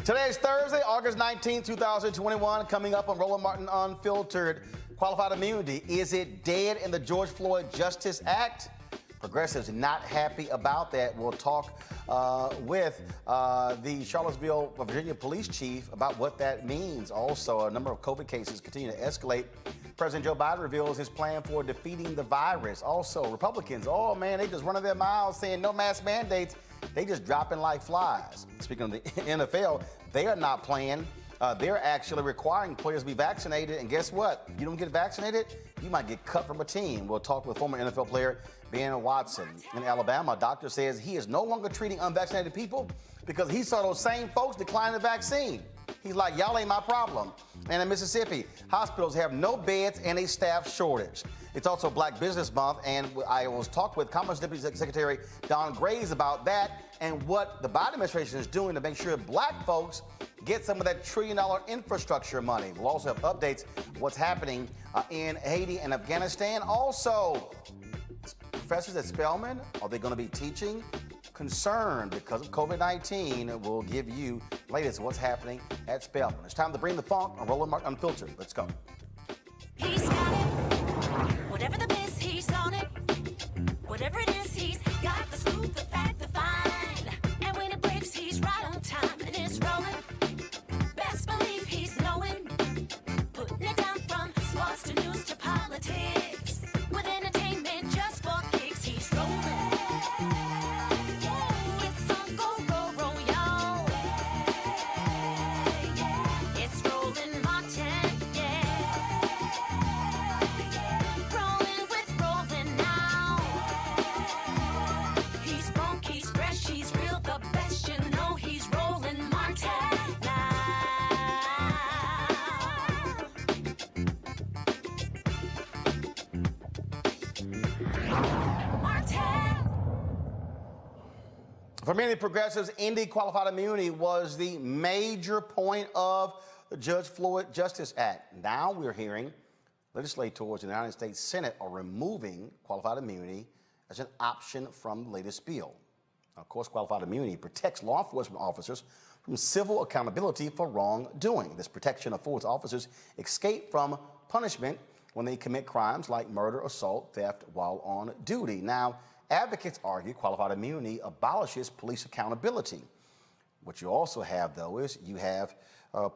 Today is Thursday, August 19, 2021. Coming up on Roland Martin Unfiltered, qualified immunity. Is it dead in the George Floyd Justice Act? Progressives not happy about that. We'll talk with the Charlottesville, Virginia police chief about what that means. Also, a number of COVID cases continue to escalate. President Joe Biden reveals his plan for defeating the virus. Also, Republicans, oh man, they just running their mouths saying no mask mandates. They just dropping like flies. Speaking of the NFL, they are not playing. They're actually requiring players to be vaccinated. And guess what? If you don't get vaccinated, you might get cut from a team. We'll talk with former NFL player Ben Watson. In Alabama, a doctor says he is no longer treating unvaccinated people because he saw those same folks decline the vaccine. He's like, y'all ain't my problem. And in Mississippi, hospitals have no beds and a staff shortage. It's also Black Business Month, and I was talking with Commerce Deputy Secretary Don Graves about that and what the Biden administration is doing to make sure black folks get some of that $1 trillion infrastructure money. We'll also have updates on what's happening in Haiti and Afghanistan. Also, professors at Spelman, are they going to be teaching? Concerned because of COVID-19. We'll give you latest what's happening at Spelman. It's time to bring the funk on Roland Martin Unfiltered. Let's go. He's got it. Whatever the miss, he's on it. Whatever it is, he's got the scoop, the fact, the find. And when it breaks, he's right on time and it's rolling. Best believe he's knowing. Putting it down from sports to news to politics. With entertainment just for kicks, he's rolling. For many progressives, ending qualified immunity was the major point of the George Floyd Justice Act. Now we're hearing legislators in the United States Senate are removing qualified immunity as an option from the latest bill. Now, of course, qualified immunity protects law enforcement officers from civil accountability for wrongdoing. This protection affords officers escape from punishment when they commit crimes like murder, assault, theft while on duty. Now, advocates argue qualified immunity abolishes police accountability. What you also have, though, is you have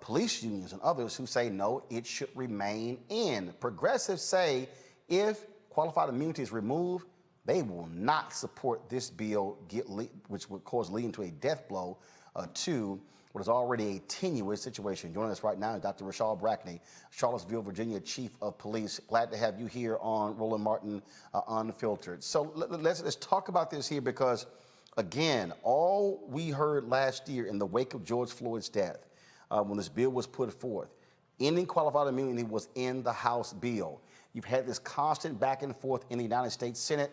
police unions and others who say, no, it should remain in. Progressives say if qualified immunity is removed, they will not support this bill, which would cause leading to a death blow to what is already a tenuous situation. Joining us right now is Dr. Rashad Brackney, Charlottesville, Virginia Chief of Police. Glad to have you here on Roland Martin Unfiltered. So let's talk about this here because, again, all we heard last year in the wake of George Floyd's death, when this bill was put forth, ending qualified immunity was in the House bill. You've had this constant back and forth in the United States Senate.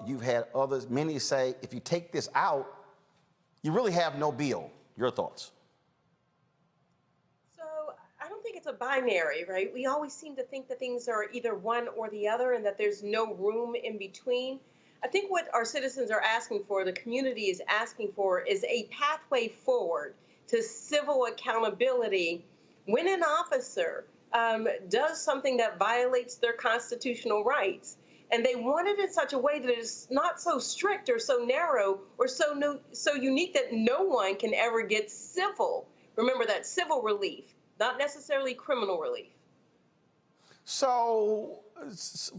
You've had others, many say, if you take this out, you really have no bill. Your thoughts? So I don't think it's a binary, right? We always seem to think that things are either one or the other and that there's no room in between. I think what our citizens are asking for, the community is asking for, is a pathway forward to civil accountability when an officer does something that violates their constitutional rights. And they want it in such a way that it's not so strict or so narrow or so unique that no one can ever get civil. Remember that, civil relief, not necessarily criminal relief. So,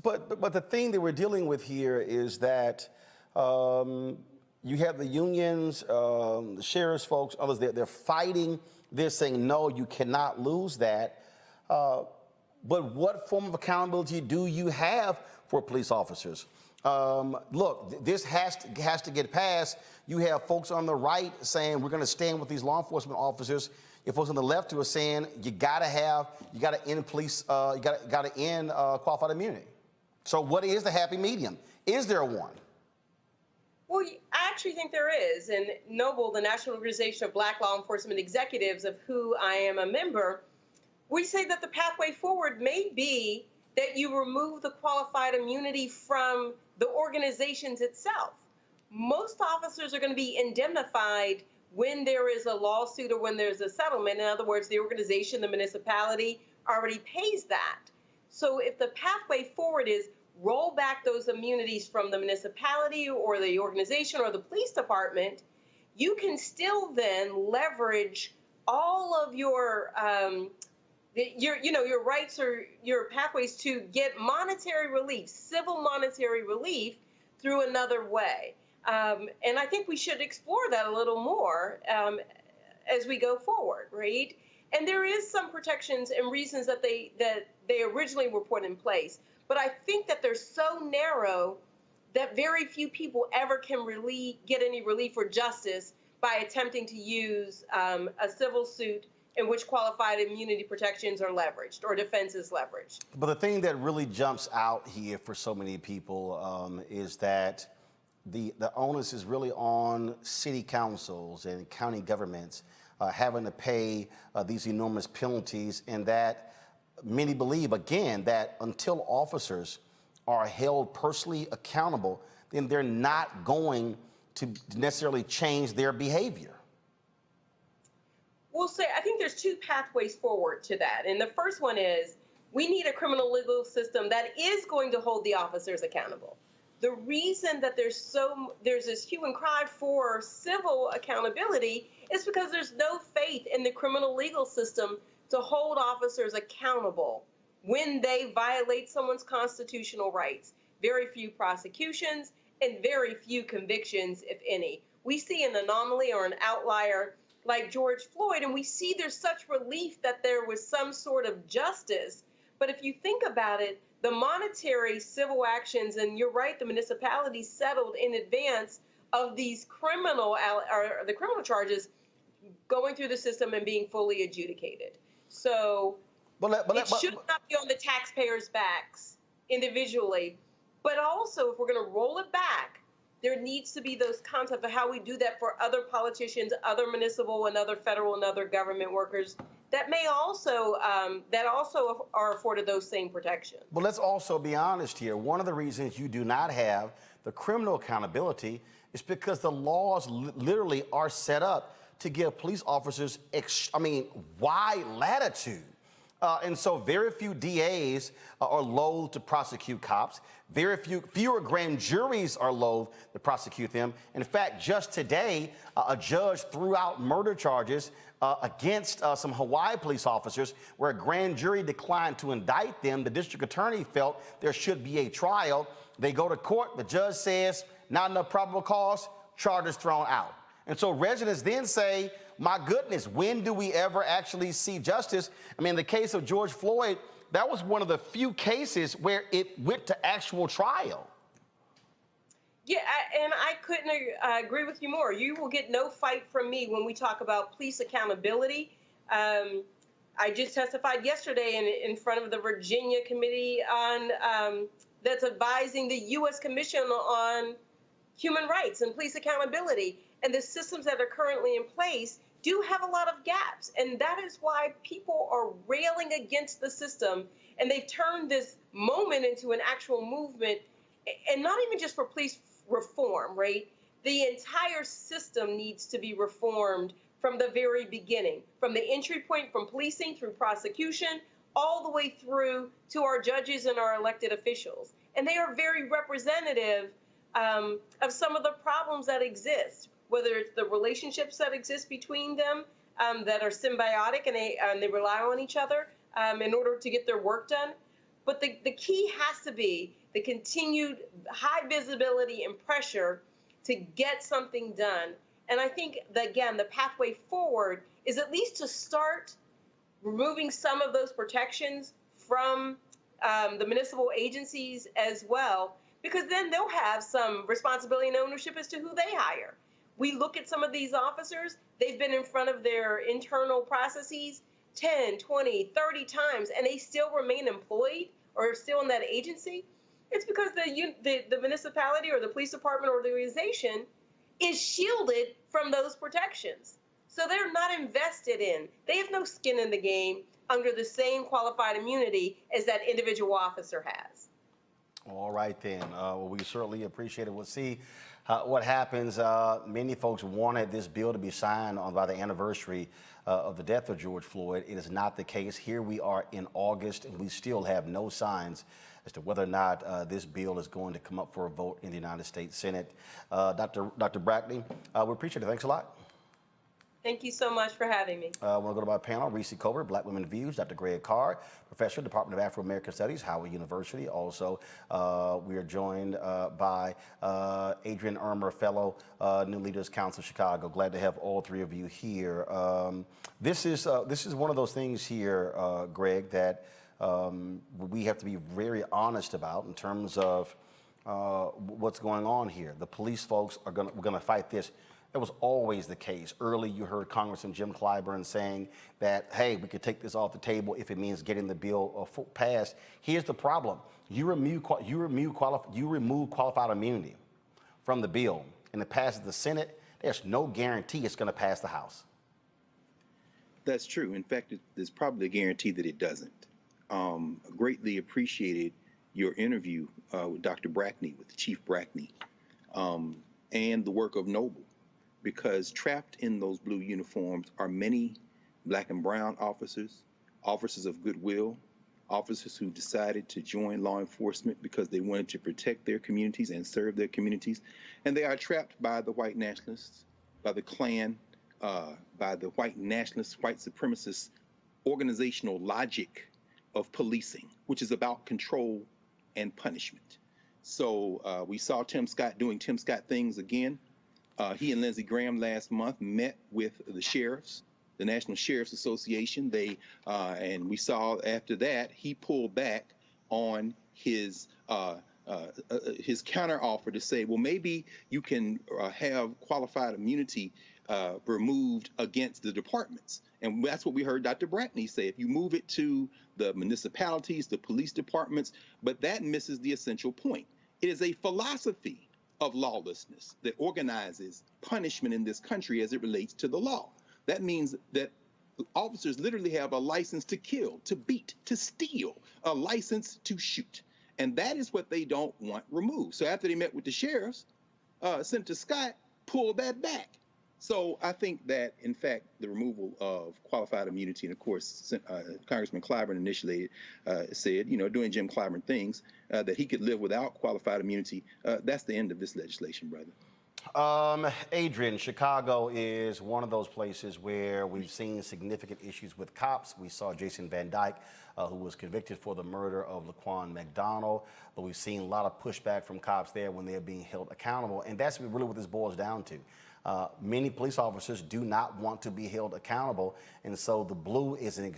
but the thing that we're dealing with here is that you have the unions, the sheriff's folks, others, they're fighting this, saying, no, you cannot lose that. But what form of accountability do you have for police officers? Look, this has to get passed. You have folks on the right saying we're going to stand with these law enforcement officers. You have folks on the left who are saying you got to end police, you got to end qualified immunity. So what is the happy medium? Is there one? Well, I actually think there is. And NOBLE, the National Organization of Black Law Enforcement Executives, of who I am a member, we say that the pathway forward may be that you remove the qualified immunity from the organizations itself. Most officers are going to be indemnified when there is a lawsuit or when there's a settlement. In other words, the organization, the municipality already pays that. So if the pathway forward is roll back those immunities from the municipality or the organization or the police department, you can still then leverage all of your rights or your pathways to get monetary relief, civil monetary relief through another way. And I think we should explore that a little more as we go forward, right? And there is some protections and reasons that they originally were put in place. But I think that they're so narrow that very few people ever can really get any relief or justice by attempting to use a civil suit in which qualified immunity protections are leveraged or defense is leveraged. But the thing that really jumps out here for so many people is that the onus is really on city councils and county governments having to pay these enormous penalties, and that many believe, again, that until officers are held personally accountable, then they're not going to necessarily change their behavior. We'll say, I think there's two pathways forward to that. And the first one is we need a criminal legal system that is going to hold the officers accountable. The reason that there's this hue and cry for civil accountability is because there's no faith in the criminal legal system to hold officers accountable when they violate someone's constitutional rights. Very few prosecutions and very few convictions, if any. We see an anomaly or an outlier like George Floyd, and we see there's such relief that there was some sort of justice. But if you think about it, the monetary civil actions, and you're right, the municipalities settled in advance of these criminal charges going through the system and being fully adjudicated. So it should not be on the taxpayers' backs individually, but also if we're going to roll it back, there needs to be those concepts of how we do that for other politicians, other municipal and other federal and other government workers that may also are afforded those same protections. But let's also be honest here. One of the reasons you do not have the criminal accountability is because the laws literally are set up to give police officers, wide latitude. And so very few DAs are loath to prosecute cops. Fewer grand juries are loath to prosecute them. In fact, just today, a judge threw out murder charges against some Hawaii police officers where a grand jury declined to indict them. The district attorney felt there should be a trial. They go to court. The judge says, not enough probable cause, charges thrown out. And so residents then say, my goodness, when do we ever actually see justice? I mean, in the case of George Floyd, that was one of the few cases where it went to actual trial. Yeah, and I couldn't agree with you more. You will get no fight from me when we talk about police accountability. I just testified yesterday in front of the Virginia committee on that's advising the U.S. Commission on Human Rights and police accountability. And the systems that are currently in place do have a lot of gaps. And that is why people are railing against the system. And they've turned this moment into an actual movement, and not even just for police reform, right? The entire system needs to be reformed from the very beginning, from the entry point, from policing through prosecution, all the way through to our judges and our elected officials. And they are very representative of some of the problems that exist, whether it's the relationships that exist between them that are symbiotic and they rely on each other in order to get their work done. But the key has to be the continued high visibility and pressure to get something done. And I think that, again, the pathway forward is at least to start removing some of those protections from the municipal agencies as well, because then they'll have some responsibility and ownership as to who they hire. We look at some of these officers, they've been in front of their internal processes 10, 20, 30 times, and they still remain employed or still in that agency. It's because the municipality or the police department or the organization is shielded from those protections. So they're not invested in. They have no skin in the game under the same qualified immunity as that individual officer has. All right, then. Well, we certainly appreciate it. We'll see what happens. Many folks wanted this bill to be signed on by the anniversary of the death of George Floyd. It is not the case. Here we are in August, and we still have no signs as to whether or not this bill is going to come up for a vote in the United States Senate. Dr. Brackney, we appreciate it. Thanks a lot. Thank you so much for having me. I want to go to my panel, Reese Colbert, Black Women Views, Dr. Greg Carr, Professor, Department of Afro-American Studies, Howard University. Also, we are joined by Adrian Irmer, Fellow, New Leaders Council, Chicago. Glad to have all three of you here. This is one of those things here, Greg, that we have to be very honest about in terms of what's going on here. The police folks are we're gonna fight this. That was always the case. Early, you heard Congressman Jim Clyburn saying that, hey, we could take this off the table if it means getting the bill passed. Here's the problem. You remove qualified immunity from the bill and it passes the Senate, there's no guarantee it's going to pass the House. That's true. In fact, there's probably a guarantee that it doesn't. Greatly appreciated your interview with Dr. Brackney, with Chief Brackney, and the work of Noble. Because trapped in those blue uniforms are many black and brown officers, officers of goodwill, officers who decided to join law enforcement because they wanted to protect their communities and serve their communities. And they are trapped by the white nationalists, by the Klan, by the white nationalist, white supremacist organizational logic of policing, which is about control and punishment. So we saw Tim Scott doing Tim Scott things again. He and Lindsey Graham last month met with the sheriffs, the National Sheriff's Association. And we saw after that he pulled back on his counteroffer to say, well, maybe you can have qualified immunity removed against the departments. And that's what we heard Dr. Brackney say. If you move it to the municipalities, the police departments, but that misses the essential point. It is a philosophy of lawlessness that organizes punishment in this country as it relates to the law. That means that officers literally have a license to kill, to beat, to steal, a license to shoot. And that is what they don't want removed. So after they met with the sheriffs, Senator Scott pulled that back. So I think that, in fact, the removal of qualified immunity, and of course, Congressman Clyburn initially said, doing Jim Clyburn things, that he could live without qualified immunity. That's the end of this legislation, brother. Adrian, Chicago is one of those places where we've seen significant issues with cops. We saw Jason Van Dyke, who was convicted for the murder of Laquan McDonald, but we've seen a lot of pushback from cops there when they're being held accountable, and that's really what this boils down to. Many police officers do not want to be held accountable, and so the blue is an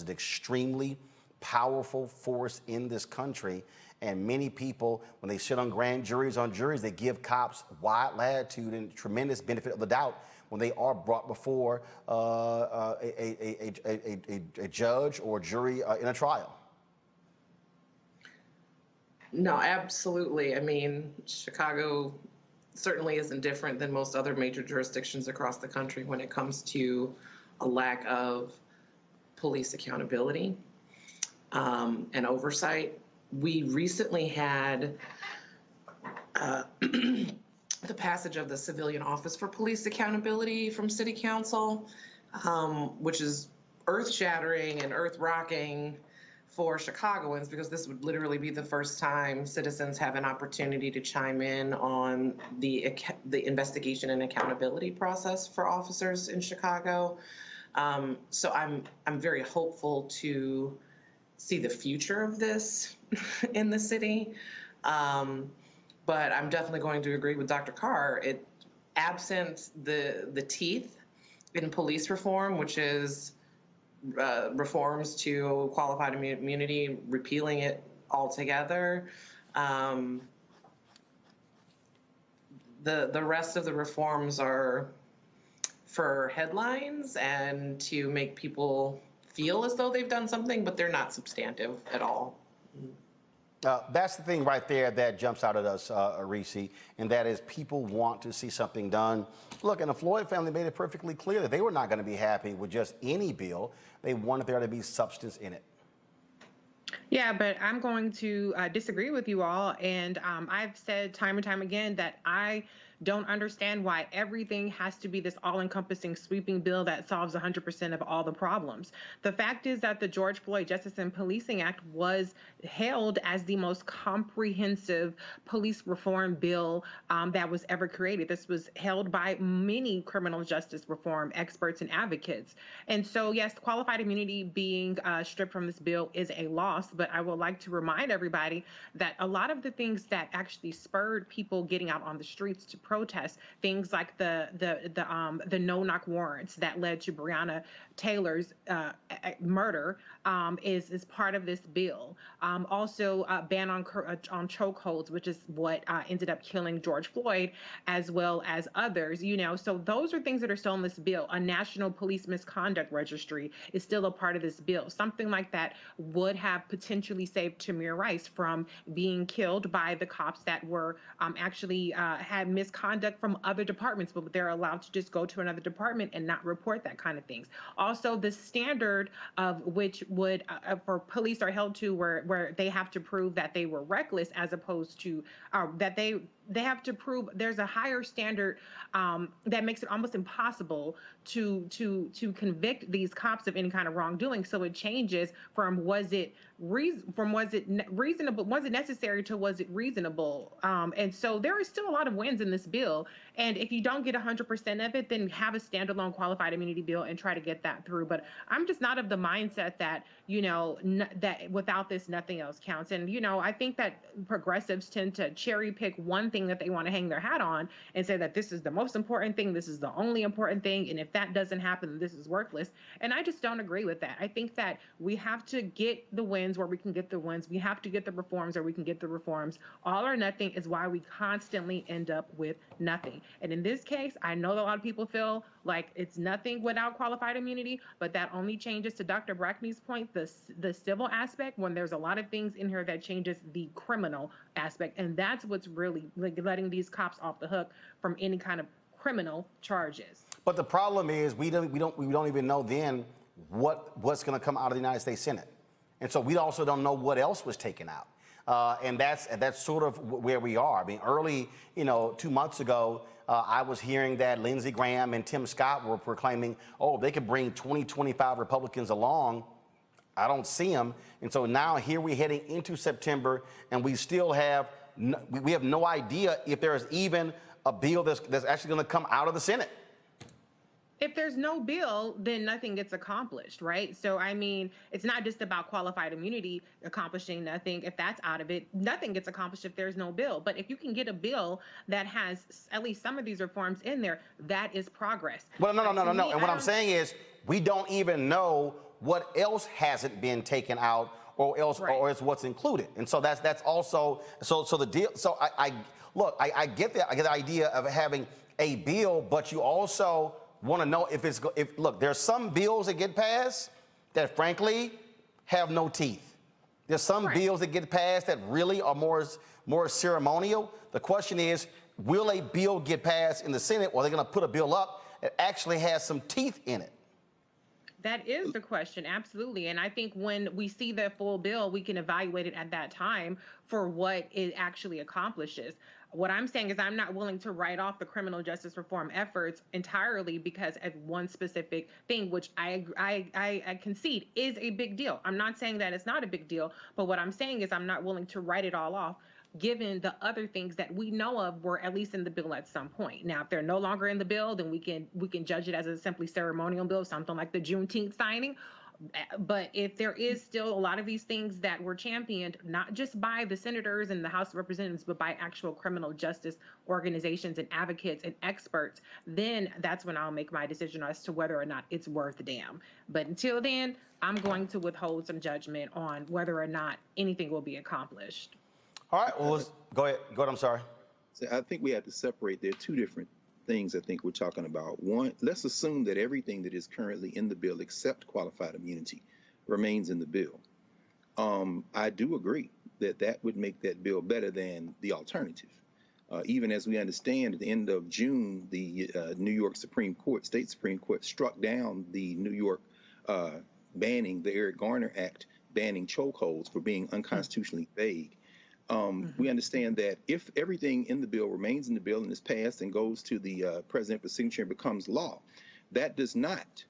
extremely powerful force in this country. And many people, when they sit on grand juries, they give cops wide latitude and tremendous benefit of the doubt when they are brought before a judge or jury in a trial. No, absolutely. I mean, Chicago certainly isn't different than most other major jurisdictions across the country when it comes to a lack of police accountability and oversight. We recently had the passage of the Civilian Office for Police Accountability from City Council, which is earth-shattering and earth-rocking for Chicagoans, because this would literally be the first time citizens have an opportunity to chime in on the investigation and accountability process for officers in Chicago. So I'm very hopeful to see the future of this in the city. But I'm definitely going to agree with Dr. Carr. Absent the teeth in police reform, which is reforms to qualified immunity, repealing it altogether. The rest of the reforms are for headlines and to make people feel as though they've done something, but they're not substantive at all. That's the thing right there that jumps out at us, Reese, and that is people want to see something done. Look, and the Floyd family made it perfectly clear that they were not going to be happy with just any bill. They wanted there to be substance in it. Yeah, but I'm going to disagree with you all. And I've said time and time again that I don't understand why everything has to be this all encompassing sweeping bill that solves 100% of all the problems. The fact is that the George Floyd Justice and Policing Act was hailed as the most comprehensive police reform bill that was ever created. This was held by many criminal justice reform experts and advocates. And so, yes, qualified immunity being stripped from this bill is a loss, but I would like to remind everybody that a lot of the things that actually spurred people getting out on the streets to protest, things like the no-knock warrants that led to Breonna Taylor's murder, is part of this bill. Also, ban on chokeholds, which is what ended up killing George Floyd, as well as others. So those are things that are still in this bill. A national police misconduct registry is still a part of this bill. Something like that would have potentially saved Tamir Rice from being killed by the cops that were actually had misconduct from other departments, but they're allowed to just go to another department and not report that kind of things. Also, the standard of which would for police are held to where they have to prove that they were reckless, as opposed to that they have to prove there's a higher standard that makes it almost impossible to convict these cops of any kind of wrongdoing. So it changes from was it reasonable, was it necessary, to was it reasonable. And so there are still a lot of wins in this bill. And if you don't get 100% of it, then have a standalone qualified immunity bill and try to get that through. But I'm just not of the mindset that, that without this, nothing else counts. And, I think that progressives tend to cherry pick one thing that they want to hang their hat on and say that this is the most important thing, this is the only important thing, and if that doesn't happen, then this is worthless. And I just don't agree with that. I think that we have to get the wins where we can get the wins. We have to get the reforms where we can get the reforms. All or nothing is why we constantly end up with nothing. And in this case, I know that a lot of people feel like it's nothing without qualified immunity, but that only changes, to Dr. Brackney's point, the civil aspect, when there's a lot of things in here that changes the criminal aspect. And that's what's really letting these cops off the hook from any kind of criminal charges. But the problem is we don't even know then what's going to come out of the United States Senate, and so we also don't know what else was taken out. And that's sort of where we are. I mean, early, 2 months ago, I was hearing that Lindsey Graham and Tim Scott were proclaiming, they could bring 25 Republicans along. I don't see them. And so now here we're heading into September, and we still have no idea if there is even a bill that's actually going to come out of the Senate. If there's no bill, then nothing gets accomplished, right? So, I mean, it's not just about qualified immunity accomplishing nothing. If that's out of it, nothing gets accomplished if there's no bill. But if you can get a bill that has at least some of these reforms in there, that is progress. Well, no. And what I'm saying is we don't even know what else hasn't been taken out or it's what's included. And so that's also, so the deal. So I get the idea of having a bill, but you also want to know if look, there's some bills that get passed that frankly have no teeth. There's some bills that get passed that really are more ceremonial. The question is, will a bill get passed in the Senate, or are they going to put a bill up that actually has some teeth in it? That is the question, absolutely. And I think when we see the full bill, we can evaluate it at that time for what it actually accomplishes. What I'm saying is I'm not willing to write off the criminal justice reform efforts entirely because of one specific thing, which I concede is a big deal. I'm not saying that it's not a big deal, but what I'm saying is I'm not willing to write it all off, given the other things that we know of were at least in the bill at some point. Now, if they're no longer in the bill, then we can judge it as a simply ceremonial bill, something like the Juneteenth signing. But if there is still a lot of these things that were championed, not just by the senators and the House of Representatives, but by actual criminal justice organizations and advocates and experts, then that's when I'll make my decision as to whether or not it's worth a damn. But until then, I'm going to withhold some judgment on whether or not anything will be accomplished. All right, well, go ahead, I'm sorry. So I think we have to separate. There are two different things I think we're talking about. One, let's assume that everything that is currently in the bill except qualified immunity remains in the bill. I do agree that would make that bill better than the alternative. Even as we understand, at the end of June, the New York State Supreme Court struck down the New York banning the Eric Garner Act banning chokeholds for being unconstitutionally vague. We understand that if everything in the bill remains in the bill and is passed and goes to the president for signature and becomes law, that does not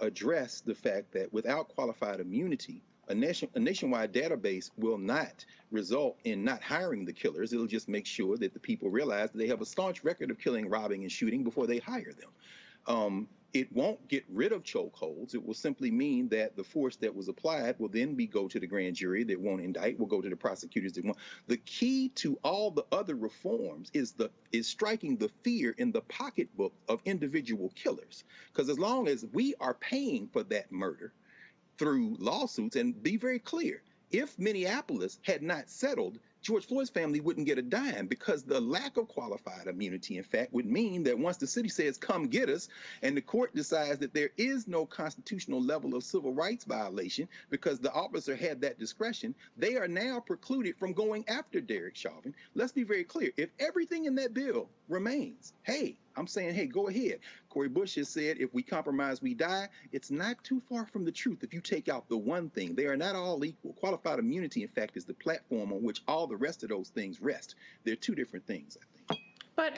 address the fact that without qualified immunity, a nationwide database will not result in not hiring the killers. It'll just make sure that the people realize that they have a staunch record of killing, robbing, and shooting before they hire them. It won't get rid of chokeholds. It will simply mean that the force that was applied will then go to the grand jury that won't indict, will go to the prosecutors that won't. The key to all the other reforms is striking the fear in the pocketbook of individual killers. Because as long as we are paying for that murder through lawsuits, and be very clear, if Minneapolis had not settled, George Floyd's family wouldn't get a dime, because the lack of qualified immunity, in fact, would mean that once the city says, come get us, and the court decides that there is no constitutional level of civil rights violation because the officer had that discretion, they are now precluded from going after Derek Chauvin. Let's be very clear. If everything in that bill remains, hey, I'm saying, hey, go ahead. Cori Bush has said, if we compromise, we die. It's not too far from the truth if you take out the one thing. They are not all equal. Qualified immunity, in fact, is the platform on which all the rest of those things rest. They're two different things, I think.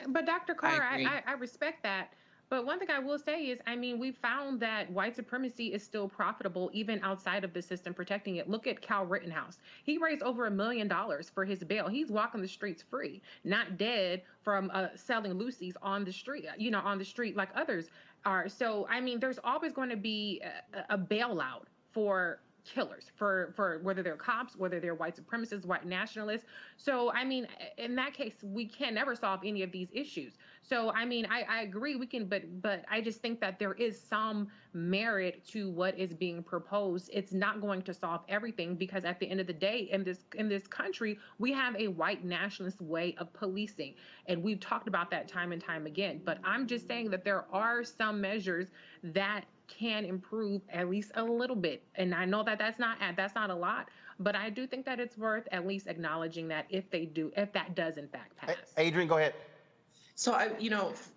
But Dr. Carr, I respect that. But one thing I will say is, I mean, we found that white supremacy is still profitable even outside of the system protecting it. Look at Cal Rittenhouse. He raised over $1 million for his bail. He's walking the streets free, not dead from selling loosies on the street, on the street like others are. So, I mean, there's always going to be a bailout for killers, for whether they're cops, whether they're white supremacists, white nationalists. So, I mean, in that case, we can never solve any of these issues. So, I mean, I agree we can, but I just think that there is some merit to what is being proposed. It's not going to solve everything, because at the end of the day, in this country, we have a white nationalist way of policing, and we've talked about that time and time again. But I'm just saying that there are some measures that can improve at least a little bit. And I know that that's not a lot, but I do think that it's worth at least acknowledging that if that does in fact pass. Adrian, go ahead. So,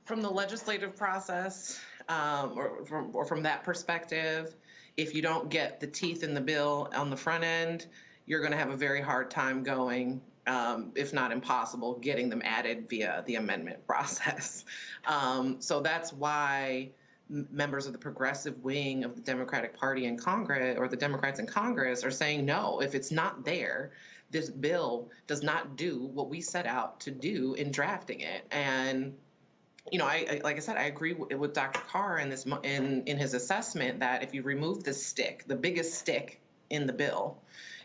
from the legislative process, or from that perspective, if you don't get the teeth in the bill on the front end, you're going to have a very hard time going, if not impossible, getting them added via the amendment process. So that's why members of the progressive wing of the Democratic Party in Congress, or the Democrats in Congress, are saying, no, if it's not there, this bill does not do what we set out to do in drafting it. And, like I said, I agree with Dr. Carr in his assessment that if you remove the biggest stick in the bill,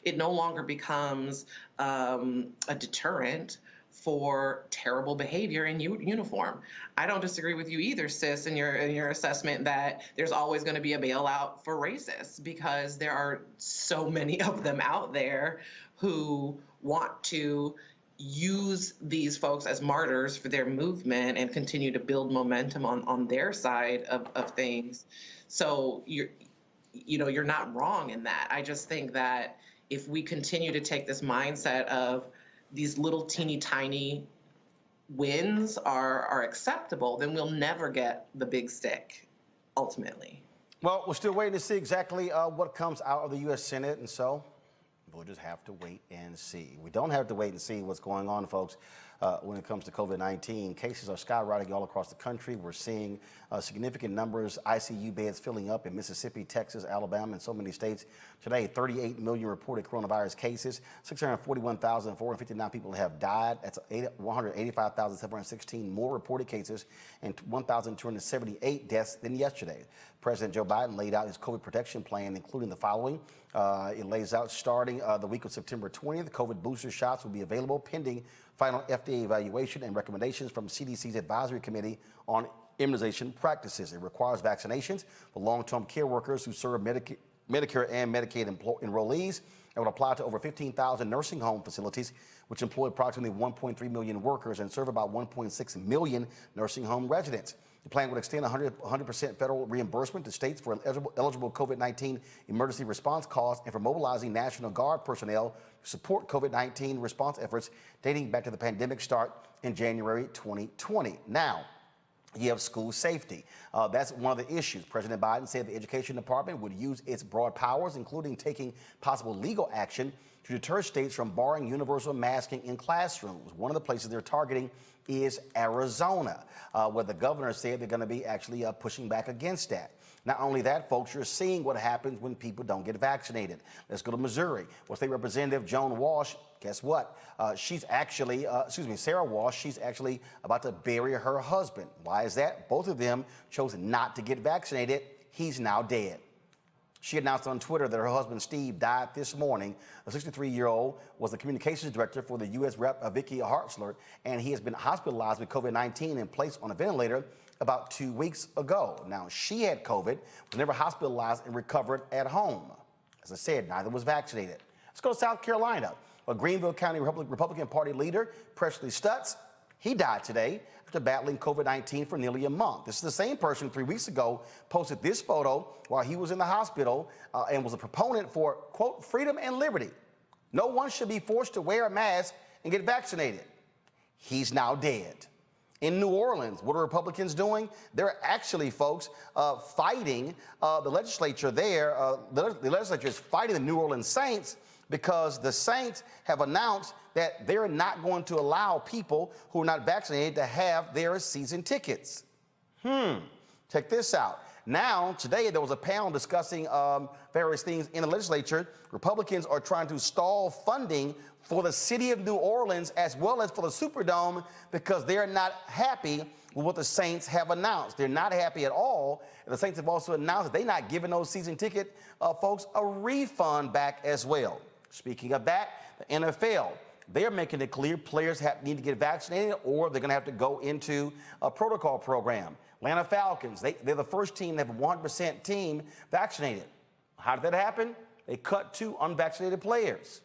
it no longer becomes a deterrent for terrible behavior in uniform. I don't disagree with you either, sis, in your assessment that there's always going to be a bailout for racists, because there are so many of them out there who want to use these folks as martyrs for their movement and continue to build momentum on their side of things. So you're not wrong in that. I just think that if we continue to take this mindset of these little teeny tiny wins are acceptable, then we'll never get the big stick ultimately. Well, we're still waiting to see exactly what comes out of the U.S. Senate, and so we'll just have to wait and see. We don't have to wait and see what's going on, folks, when it comes to COVID-19. Cases are skyrocketing all across the country. We're seeing significant numbers, ICU beds filling up in Mississippi, Texas, Alabama, and so many states. Today, 38 million reported coronavirus cases, 641,459 people have died. That's 185,716 more reported cases and 1,278 deaths than yesterday. President Joe Biden laid out his COVID protection plan, including the following. It lays out starting the week of September 20th, COVID booster shots will be available pending final FDA evaluation and recommendations from CDC's Advisory Committee on Immunization Practices. It requires vaccinations for long-term care workers who serve Medicare and Medicaid enrollees, and will apply to over 15,000 nursing home facilities, which employ approximately 1.3 million workers and serve about 1.6 million nursing home residents. The plan would extend 100% federal reimbursement to states for eligible COVID-19 emergency response costs and for mobilizing National Guard personnel to support COVID-19 response efforts dating back to the pandemic start in January 2020. Now, You have school safety. That's one of the issues. President Biden said the Education Department would use its broad powers, including taking possible legal action to deter states from barring universal masking in classrooms. One of the places they're targeting is Arizona, where the governor said they're going to be actually pushing back against that. Not only that, folks, you're seeing what happens when people don't get vaccinated. Let's go to Missouri, where State Representative Joan Walsh, guess what? She's actually, Sarah Walsh, she's actually about to bury her husband. Why is that? Both of them chose not to get vaccinated. He's now dead. She announced on Twitter that her husband, Steve, died this morning. The 63-year-old was the communications director for the U.S. Rep. Vicky Hartzler, and he has been hospitalized with COVID-19 and placed on a ventilator about 2 weeks ago. Now, she had COVID, was never hospitalized, and recovered at home. As I said, neither was vaccinated. Let's go to South Carolina. A Greenville County Republican Party leader, Presley Stutz, he died today after battling COVID-19 for nearly a month. This is the same person 3 weeks ago posted this photo while he was in the hospital and was a proponent for, quote, freedom and liberty. No one should be forced to wear a mask and get vaccinated. He's now dead. In New Orleans, what are Republicans doing? They're actually, folks, fighting the legislature there. The legislature is fighting the New Orleans Saints because the Saints have announced that they're not going to allow people who are not vaccinated to have their season tickets. Check this out. Now, today, there was a panel discussing various things in the legislature. Republicans are trying to stall funding for the city of New Orleans as well as for the Superdome because they're not happy with what the Saints have announced. They're not happy at all. And the Saints have also announced that they're not giving those season ticket folks a refund back as well. Speaking of that, the NFL, they're making it clear players need to get vaccinated or they're going to have to go into a protocol program. Atlanta Falcons, they're the first team to have a 100% team vaccinated. How did that happen? They cut 2 unvaccinated players.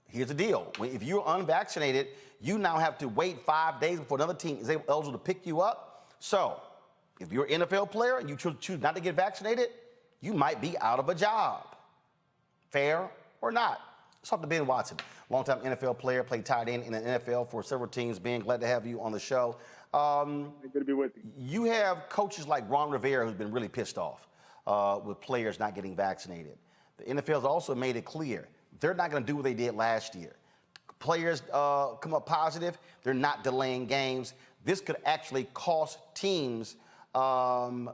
Here's the deal. If you're unvaccinated, you now have to wait 5 days before another team is eligible to pick you up. So if you're an NFL player and you choose not to get vaccinated, you might be out of a job. Fair or not? Let's talk to Ben Watson, longtime NFL player, played tight end in the NFL for several teams. Ben, glad to have you on the show. Good to be with you. You have coaches like Ron Rivera who's been really pissed off with players not getting vaccinated. The NFL has also made it clear they're not going to do what they did last year. Players come up positive, they're not delaying games. This could actually cost teams wins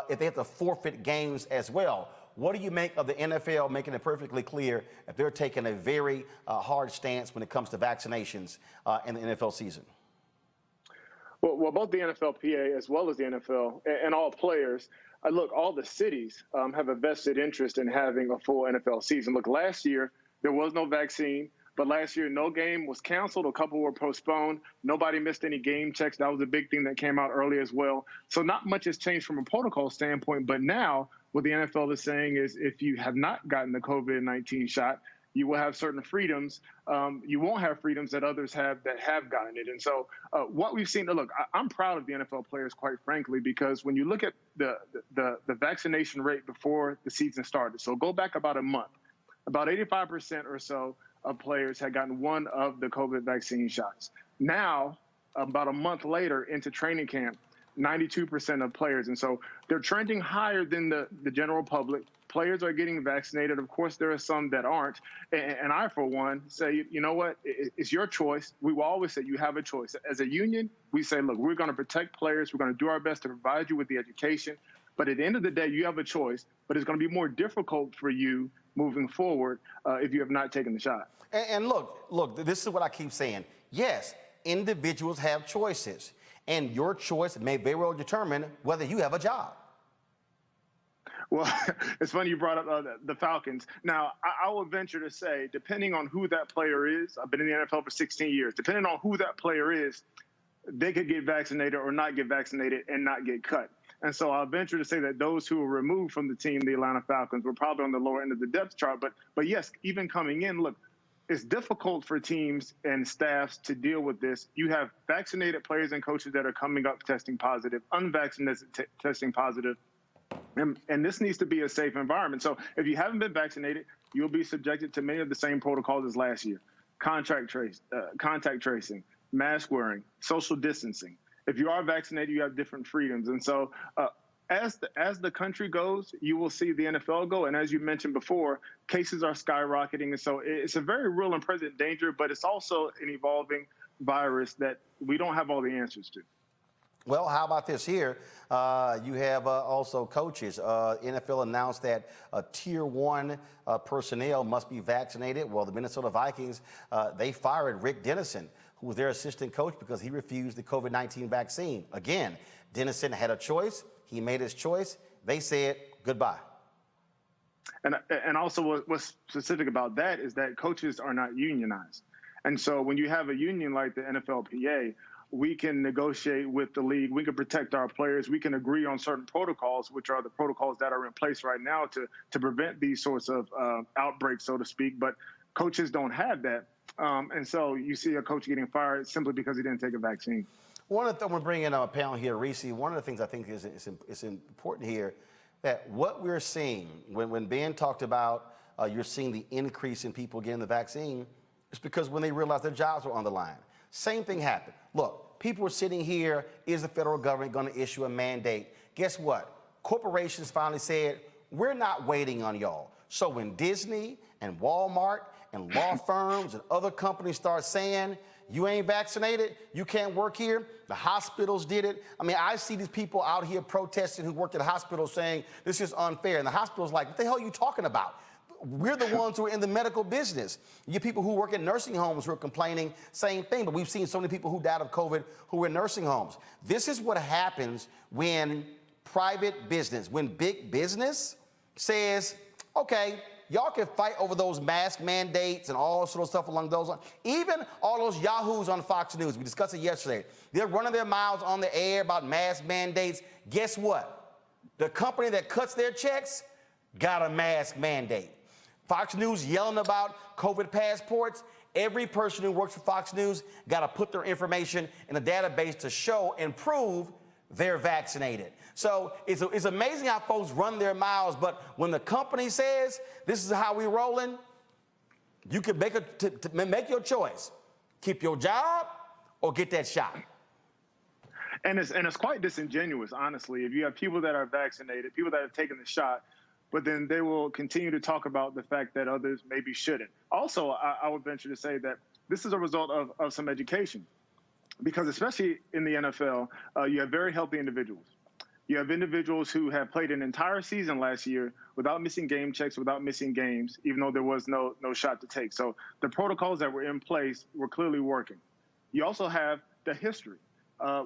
if they have to forfeit games as well. What do you make of the NFL making it perfectly clear if they're taking a very hard stance when it comes to vaccinations in the NFL season? Well, both the NFLPA as well as the NFL and all players, look, all the cities have a vested interest in having a full NFL season. Look, last year, there was no vaccine, but last year, no game was canceled. A couple were postponed. Nobody missed any game checks. That was a big thing that came out early as well. So not much has changed from a protocol standpoint, but now what the NFL is saying is if you have not gotten the COVID-19 shot, you will have certain freedoms. You won't have freedoms that others have that have gotten it. And so what we've seen, look, I'm proud of the NFL players, quite frankly, because when you look at the vaccination rate before the season started, so go back about a month, about 85% or so of players had gotten one of the COVID vaccine shots. Now, about a month later into training camp, 92% of players. And so they're trending higher than the general public. Players are getting vaccinated. Of course, there are some that aren't. And I, for one, say, you know what? It's your choice. We will always say you have a choice. As a union, we say, look, we're going to protect players. We're going to do our best to provide you with the education. But at the end of the day, you have a choice. But it's going to be more difficult for you moving forward if you have not taken the shot. And look, this is what I keep saying. Yes, individuals have choices. And your choice may very well determine whether you have a job. Well, it's funny you brought up the Falcons. Now, I will venture to say, depending on who that player is, I've been in the NFL for 16 years, depending on who that player is, they could get vaccinated or not get vaccinated and not get cut. And so I'll venture to say that those who were removed from the team, the Atlanta Falcons, were probably on the lower end of the depth chart. But yes, even coming in, look, it's difficult for teams and staffs to deal with this. You have vaccinated players and coaches that are coming up testing positive, unvaccinated testing positive. And this needs to be a safe environment. So if you haven't been vaccinated, you'll be subjected to many of the same protocols as last year. Contact tracing, mask wearing, social distancing. If you are vaccinated, you have different freedoms. And so as the country goes, you will see the NFL go. And as you mentioned before, cases are skyrocketing. And so it's a very real and present danger, but it's also an evolving virus that we don't have all the answers to. Well, how about this here? You have also coaches. NFL announced that Tier 1 personnel must be vaccinated. Well, the Minnesota Vikings, they fired Rick Dennison, who was their assistant coach, because he refused the COVID-19 vaccine. Again, Dennison had a choice. He made his choice. They said goodbye. And also what's specific about that is that coaches are not unionized. And so when you have a union like the NFLPA, we can negotiate with the league. We can protect our players. We can agree on certain protocols, which are the protocols that are in place right now to prevent these sorts of outbreaks, so to speak. But coaches don't have that. And so you see a coach getting fired simply because he didn't take a vaccine. One of the things we're bringing in on a panel here, Reese, one of the things I think is important here, that what we're seeing, when Ben talked about you're seeing the increase in people getting the vaccine, it's because when they realized their jobs were on the line. Same thing happened. Look, people are sitting here, is the federal government going to issue a mandate? Guess what? Corporations finally said, we're not waiting on y'all. So when Disney and Walmart and law firms and other companies start saying, you ain't vaccinated, you can't work here, the hospitals did it. I mean, I see these people out here protesting who work at hospitals saying this is unfair. And the hospital's like, what the hell are you talking about? We're the ones who are in the medical business. You people who work in nursing homes who are complaining, same thing. But we've seen so many people who died of COVID who were in nursing homes. This is what happens when private business, when big business says, okay, y'all can fight over those mask mandates and all sort of stuff along those lines. Even all those yahoos on Fox News, we discussed it yesterday. They're running their mouths on the air about mask mandates. Guess what? The company that cuts their checks got a mask mandate. Fox News yelling about COVID passports. Every person who works for Fox News got to put their information in a database to show and prove they're vaccinated. So it's amazing how folks run their mouths, but when the company says this is how we rolling, you can make your choice. Keep your job or get that shot. And it's quite disingenuous, honestly. If you have people that are vaccinated, people that have taken the shot, but then they will continue to talk about the fact that others maybe shouldn't. Also, I would venture to say that this is a result of some education, because especially in the NFL, you have very healthy individuals. You have individuals who have played an entire season last year without missing game checks, without missing games, even though there was no shot to take. So the protocols that were in place were clearly working. You also have the history.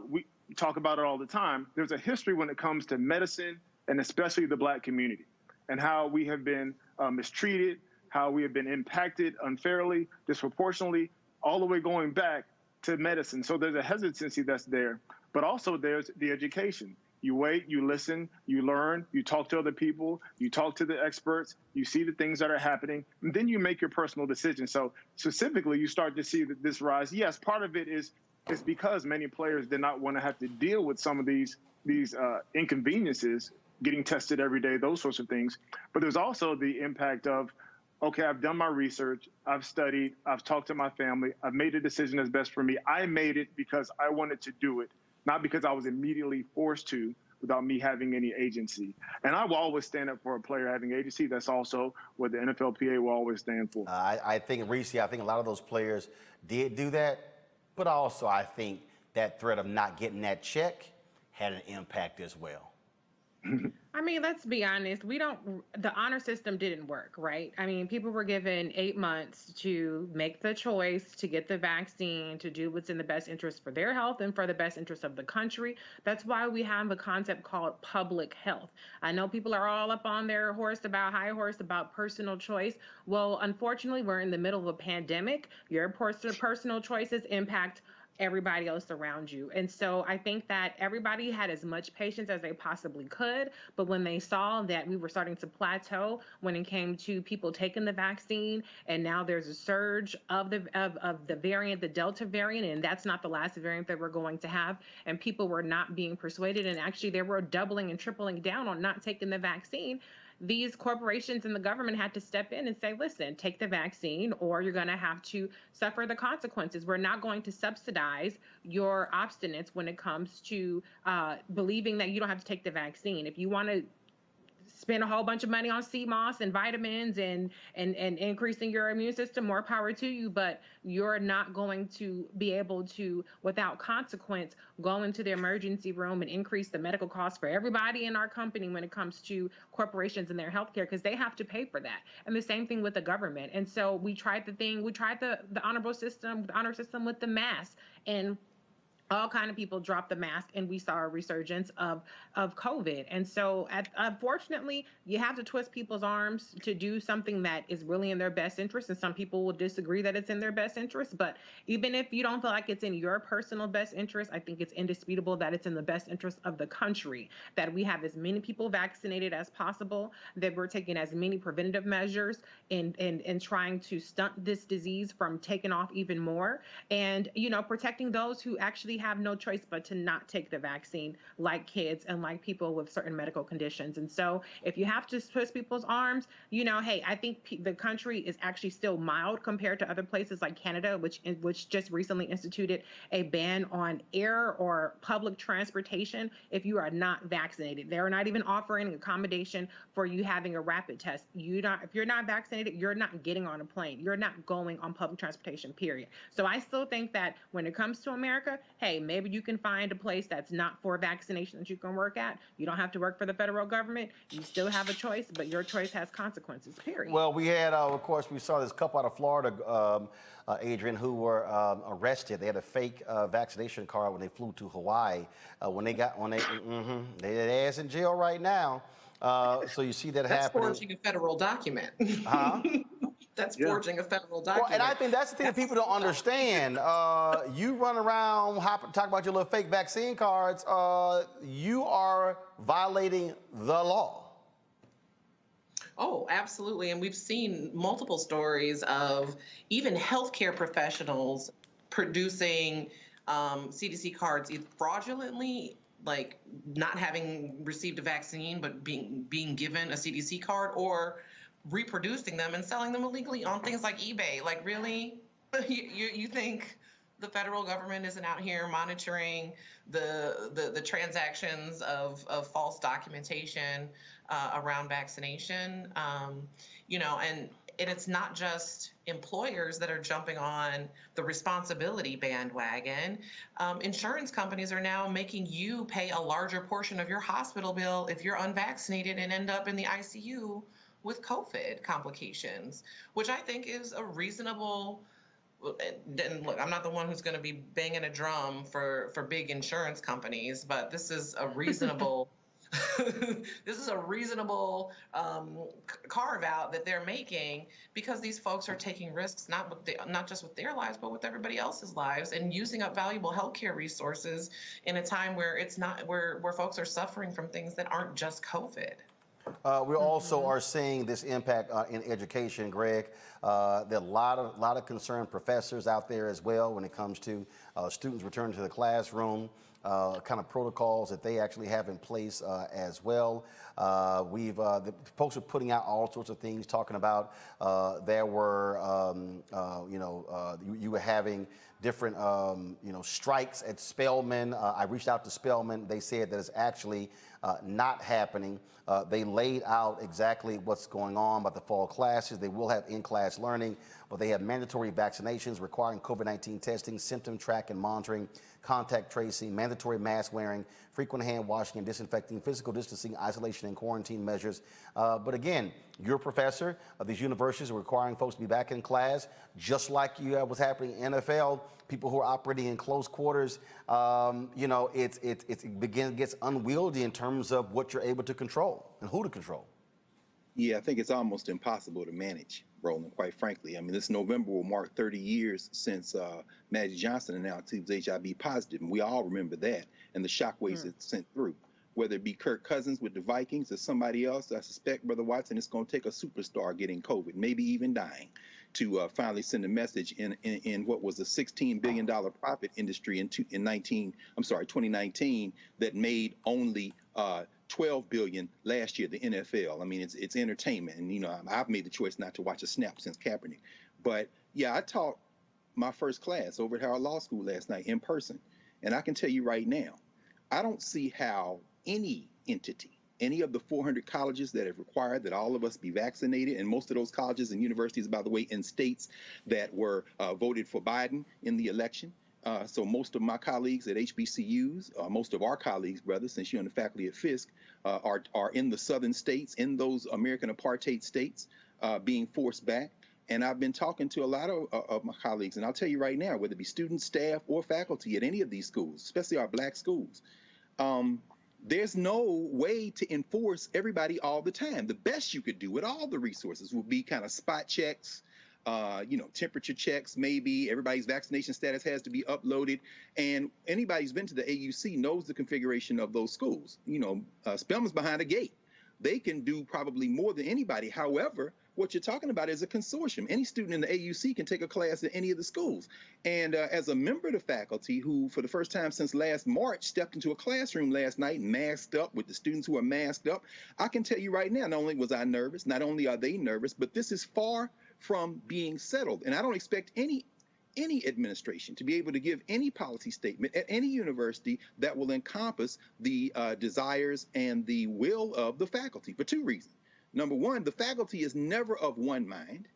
We talk about it all the time. There's a history when it comes to medicine, and especially the Black community, and how we have been mistreated, how we have been impacted unfairly, disproportionately, all the way going back to medicine. So there's a hesitancy that's there, but also there's the education. You wait, you listen, you learn, you talk to other people, you talk to the experts, you see the things that are happening, and then you make your personal decision. So specifically, you start to see that this rise. Yes, part of it is because many players did not want to have to deal with some of these inconveniences, getting tested every day, those sorts of things. But there's also the impact of, okay, I've done my research, I've studied, I've talked to my family, I've made a decision that's best for me. I made it because I wanted to do it, not because I was immediately forced to without me having any agency. And I will always stand up for a player having agency. That's also what the NFLPA will always stand for. I think, Reese, I think a lot of those players did do that, but also I think that threat of not getting that check had an impact as well. I mean, let's be honest. The honor system didn't work, right? I mean, people were given 8 months to make the choice to get the vaccine, to do what's in the best interest for their health and for the best interest of the country. That's why we have a concept called public health. I know people are all up on their high horse about personal choice. Well, unfortunately, we're in the middle of a pandemic. Your personal choices impact everybody else around you. And so I think that everybody had as much patience as they possibly could. But when they saw that we were starting to plateau when it came to people taking the vaccine, and now there's a surge of the variant, the Delta variant, and that's not the last variant that we're going to have, and people were not being persuaded, and actually they were doubling and tripling down on not taking the vaccine, these corporations and the government had to step in and say, listen, take the vaccine or you're going to have to suffer the consequences. We're not going to subsidize your obstinance when it comes to believing that you don't have to take the vaccine. If you want to spend a whole bunch of money on CMOS and vitamins and increasing your immune system, more power to you, but you're not going to be able to, without consequence, go into the emergency room and increase the medical costs for everybody in our company when it comes to corporations and their healthcare, because they have to pay for that. And the same thing with the government. And so we tried the honor system with the mask, and all kind of people dropped the mask, and we saw a resurgence of COVID. And so unfortunately, you have to twist people's arms to do something that is really in their best interest. And some people will disagree that it's in their best interest. But even if you don't feel like it's in your personal best interest, I think it's indisputable that it's in the best interest of the country, that we have as many people vaccinated as possible, that we're taking as many preventative measures in trying to stunt this disease from taking off even more. And, protecting those who actually have no choice but to not take the vaccine, like kids and like people with certain medical conditions. And so if you have to twist people's arms, hey, I think the country is actually still mild compared to other places like Canada, which just recently instituted a ban on air or public transportation if you are not vaccinated. They're not even offering accommodation for you having a rapid test. If you're not vaccinated, you're not getting on a plane. You're not going on public transportation, period. So I still think that when it comes to America, hey, maybe you can find a place that's not for vaccination that you can work at. You don't have to work for the federal government. You still have a choice, but your choice has consequences, period. Well, we had, of course, we saw this couple out of Florida, Adrian, who were arrested. They had a fake vaccination card when they flew to Hawaii. Their ass in jail right now. So you see that That's happening. That's forging a federal document. Huh? That's forging a federal document. Well, and I think that's the thing that people don't understand. You run around, talk about your little fake vaccine cards. You are violating the law. Oh, absolutely. And we've seen multiple stories of even healthcare professionals producing CDC cards either fraudulently, like not having received a vaccine, but being given a CDC card, or reproducing them and selling them illegally on things like eBay. Like, really? You think the federal government isn't out here monitoring the transactions of false documentation around vaccination? And it's not just employers that are jumping on the responsibility bandwagon. Insurance companies are now making you pay a larger portion of your hospital bill if you're unvaccinated and end up in the ICU with COVID complications, which I think is a reasonable. And look, I'm not the one who's going to be banging a drum for big insurance companies, but this is a reasonable. This is a reasonable carve out that they're making, because these folks are taking risks not just with their lives, but with everybody else's lives, and using up valuable healthcare resources in a time where it's not where folks are suffering from things that aren't just COVID. We also are seeing this impact in education, Greg. There are a lot of concerned professors out there as well when it comes to students returning to the classroom, kind of protocols that they actually have in place as well. The folks are putting out all sorts of things, talking about there were, you were having different, strikes at Spelman. I reached out to Spelman. They said that it's actually not happening. They laid out exactly what's going on about the fall classes. They will have in-class learning, but they have mandatory vaccinations requiring COVID-19 testing, symptom track and monitoring, contact tracing, mandatory mask wearing, frequent hand washing and disinfecting, physical distancing, isolation and quarantine measures. But again, you're a professor of these universities are requiring folks to be back in class, just like was happening in NFL. People who are operating in close quarters, it gets unwieldy in terms of what you're able to control and who to control. Yeah, I think it's almost impossible to manage, Roland, quite frankly. I mean, this November will mark 30 years since Magic Johnson announced he was HIV positive, and we all remember that and the shockwaves it sent through. Whether it be Kirk Cousins with the Vikings or somebody else, I suspect, Brother Watson, it's going to take a superstar getting COVID, maybe even dying, to finally send a message in what was a $16 billion profit industry in 2019 that made only $12 billion last year, the NFL. I mean, it's entertainment. And, you know, I've made the choice not to watch a snap since Kaepernick. But, yeah, I taught my first class over at Howard Law School last night in person. And I can tell you right now, I don't see how any entity, any of the 400 colleges that have required that all of us be vaccinated, and most of those colleges and universities, by the way, in states that were voted for Biden in the election. So most of my colleagues at HBCUs, most of our colleagues, brother, since you're on the faculty at Fisk, are in the southern states, in those American apartheid states, being forced back. And I've been talking to a lot of my colleagues, and I'll tell you right now, whether it be students, staff, or faculty at any of these schools, especially our black schools, there's no way to enforce everybody all the time. The best you could do with all the resources would be kind of spot checks, you know, temperature checks, maybe everybody's vaccination status has to be uploaded. And anybody who's been to the AUC knows the configuration of those schools. You know, Spelman's behind a gate. They can do probably more than anybody. However, what you're talking about is a consortium. Any student in the AUC can take a class at any of the schools. And as a member of the faculty who, for the first time since last March, stepped into a classroom last night masked up with the students who are masked up, I can tell you right now, not only was I nervous, not only are they nervous, but this is far from being settled. And I don't expect any administration to be able to give any policy statement at any university that will encompass the desires and the will of the faculty for two reasons. Number one, the faculty is never of one mind.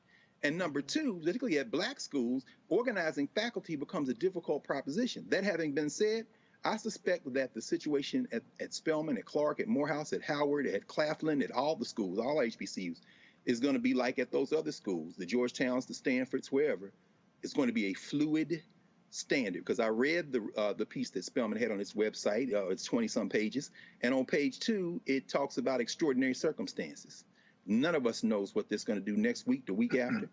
And number two, particularly at black schools, organizing faculty becomes a difficult proposition. That having been said, I suspect that the situation at Spelman, at Clark, at Morehouse, at Howard, at Claflin, at all the schools, all HBCUs, is going to be like at those other schools, the Georgetowns, the Stanfords, wherever. It's going to be a fluid standard, because I read the piece that Spelman had on its website. It's 20-some pages. And on page 2, it talks about extraordinary circumstances. None of us knows what this is going to do next week, the week after.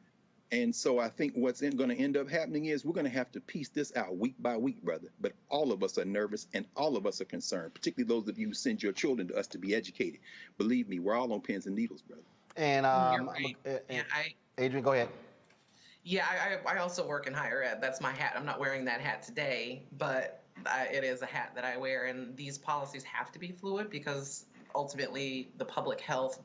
And so I think what's going to end up happening is we're going to have to piece this out week by week, brother. But all of us are nervous and all of us are concerned, particularly those of you who send your children to us to be educated. Believe me, we're all on pins and needles, brother. And, Right. Adrian, go ahead. Yeah, I also work in higher ed. That's my hat. I'm not wearing that hat today, but it is a hat that I wear. And these policies have to be fluid because ultimately the public health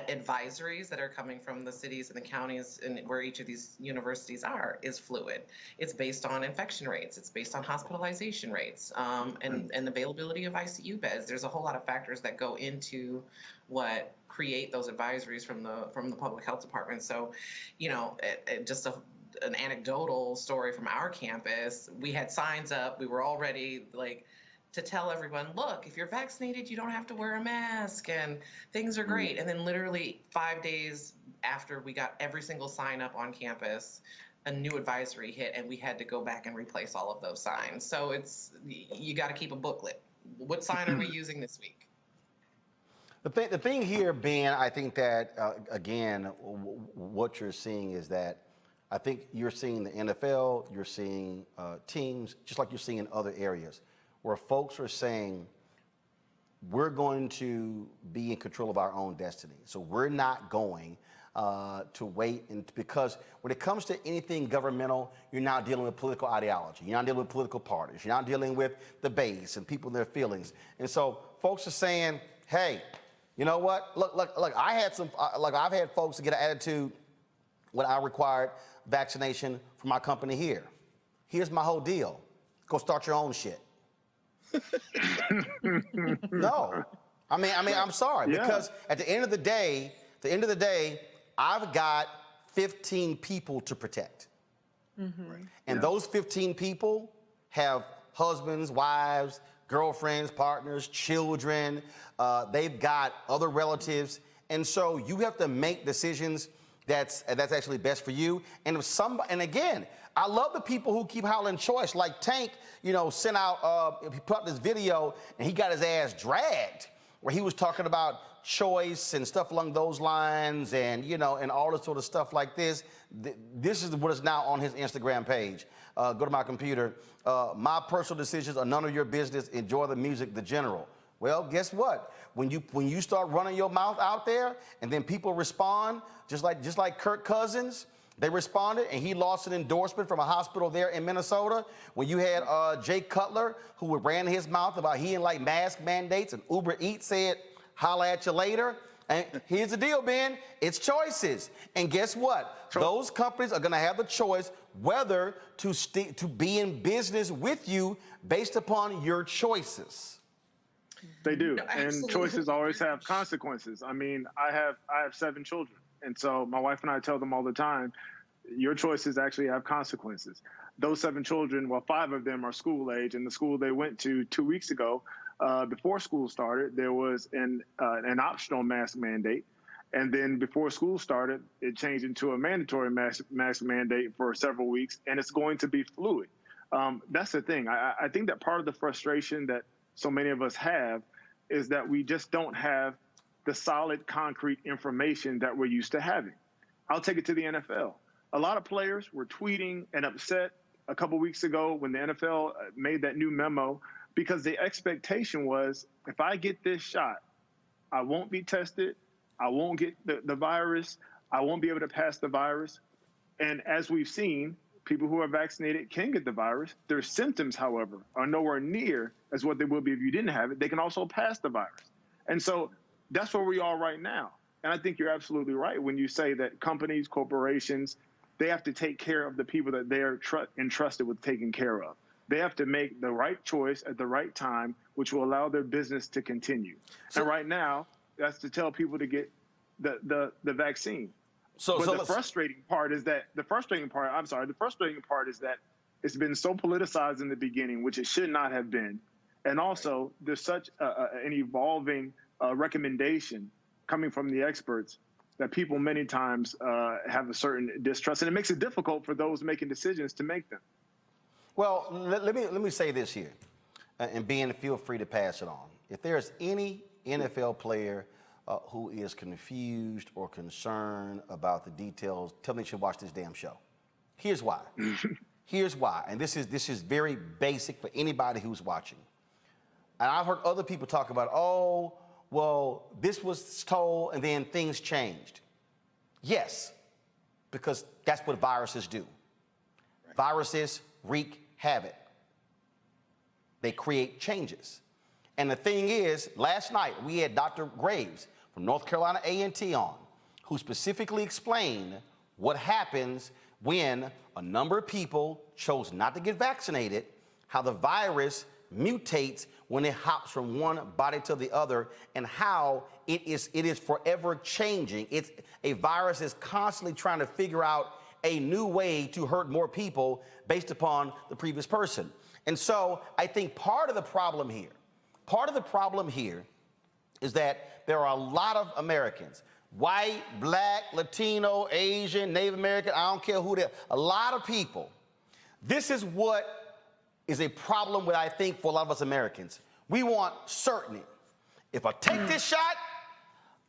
advisories that are coming from the cities and the counties and where each of these universities are is fluid. It's based on infection rates. It's based on hospitalization rates and availability of ICU beds. There's a whole lot of factors that go into what create those advisories from the public health department. So, you know, just an anecdotal story from our campus, we had signs up. We were already like to tell everyone, look, if you're vaccinated, you don't have to wear a mask and things are great. And then literally 5 days after we got every single sign up on campus, a new advisory hit and we had to go back and replace all of those signs. So you got to keep a booklet. What sign are we using this week? The thing here, Ben, I think that, again, what you're seeing is that I think you're seeing the NFL, you're seeing teams, just like you're seeing in other areas, where folks are saying, we're going to be in control of our own destiny. So we're not going to wait, because when it comes to anything governmental, you're now dealing with political ideology. You're not dealing with political parties. You're not dealing with the base and people and their feelings. And so folks are saying, hey, you know what? Look. I've had folks get an attitude when I required vaccination for my company here. Here's my whole deal: go start your own shit. No, I mean, I'm sorry, because at the end of the day, I've got 15 people to protect, and those 15 people have husbands, wives, girlfriends, partners, children. They've got other relatives, and so you have to make decisions that's actually best for you. And and again, I love the people who keep hollering choice, like Tank, sent out, he put up this video and he got his ass dragged where he was talking about choice and stuff along those lines and, and all this sort of stuff like this. This is what is now on his Instagram page. Go to my computer. My personal decisions are none of your business. Enjoy the music, The General. Well, guess what? When you start running your mouth out there and then people respond, just like Kirk Cousins, They responded, and he lost an endorsement from a hospital there in Minnesota. When you had Jay Cutler, who ran his mouth about he didn't like mask mandates, and Uber Eats said, holla at you later. And here's the deal, Ben, it's choices. And guess what? Those companies are going to have the choice whether to be in business with you based upon your choices. They do. No, And choices always have consequences. I mean, I have 7 children. And so my wife and I tell them all the time, your choices actually have consequences. Those 7 children, well, 5 of them are school age, and the school they went to 2 weeks ago, before school started, there was an optional mask mandate. And then before school started, it changed into a mandatory mask mandate for several weeks, and it's going to be fluid. That's the thing. I think that part of the frustration that so many of us have is that we just don't have the solid, concrete information that we're used to having. I'll take it to the NFL. A lot of players were tweeting and upset a couple weeks ago when the NFL made that new memo, because the expectation was, if I get this shot, I won't be tested, I won't get the virus, I won't be able to pass the virus. And as we've seen, people who are vaccinated can get the virus. Their symptoms, however, are nowhere near as what they will be if you didn't have it. They can also pass the virus. And so that's where we are right now. And I think you're absolutely right when you say that companies, corporations, they have to take care of the people that they're entrusted with taking care of. They have to make the right choice at the right time, which will allow their business to continue. And right now, that's to tell people to get the vaccine. The frustrating part is that it's been so politicized in the beginning, which it should not have been. And also, there's such an evolving recommendation coming from the experts that people many times have a certain distrust, and it makes it difficult for those making decisions to make them. Well, let me say this here, and Ben, feel free to pass it on. If there's any NFL player who is confused or concerned about the details, tell them they should watch this damn show. Here's why. Here's why, and this is very basic for anybody who's watching. And I've heard other people talk about, oh, well, this was told and then things changed. Yes, because that's what viruses do. Right. Viruses wreak havoc. They create changes. And the thing is, last night we had Dr. Graves from North Carolina A&T on, who specifically explained what happens when a number of people chose not to get vaccinated, how the virus mutates when it hops from one body to the other, and how it is forever changing. A virus is constantly trying to figure out a new way to hurt more people based upon the previous person. And so I think part of the problem here is that there are a lot of Americans, white, black, Latino, Asian, Native American, I don't care who they are, a lot of people. This is what is a problem with, I think, for a lot of us Americans. We want certainty. If I take this shot,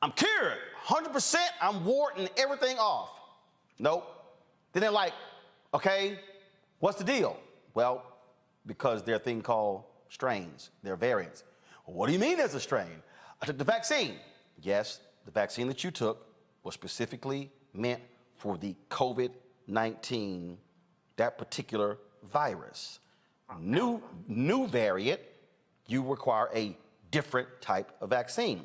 I'm cured. 100%, I'm warding everything off. Nope. Then they're like, okay, what's the deal? Well, because there are a thing called strains, there are variants. Well, what do you mean there's a strain? I took the vaccine. Yes, the vaccine that you took was specifically meant for the COVID-19, that particular virus. New variant, you require a different type of vaccine.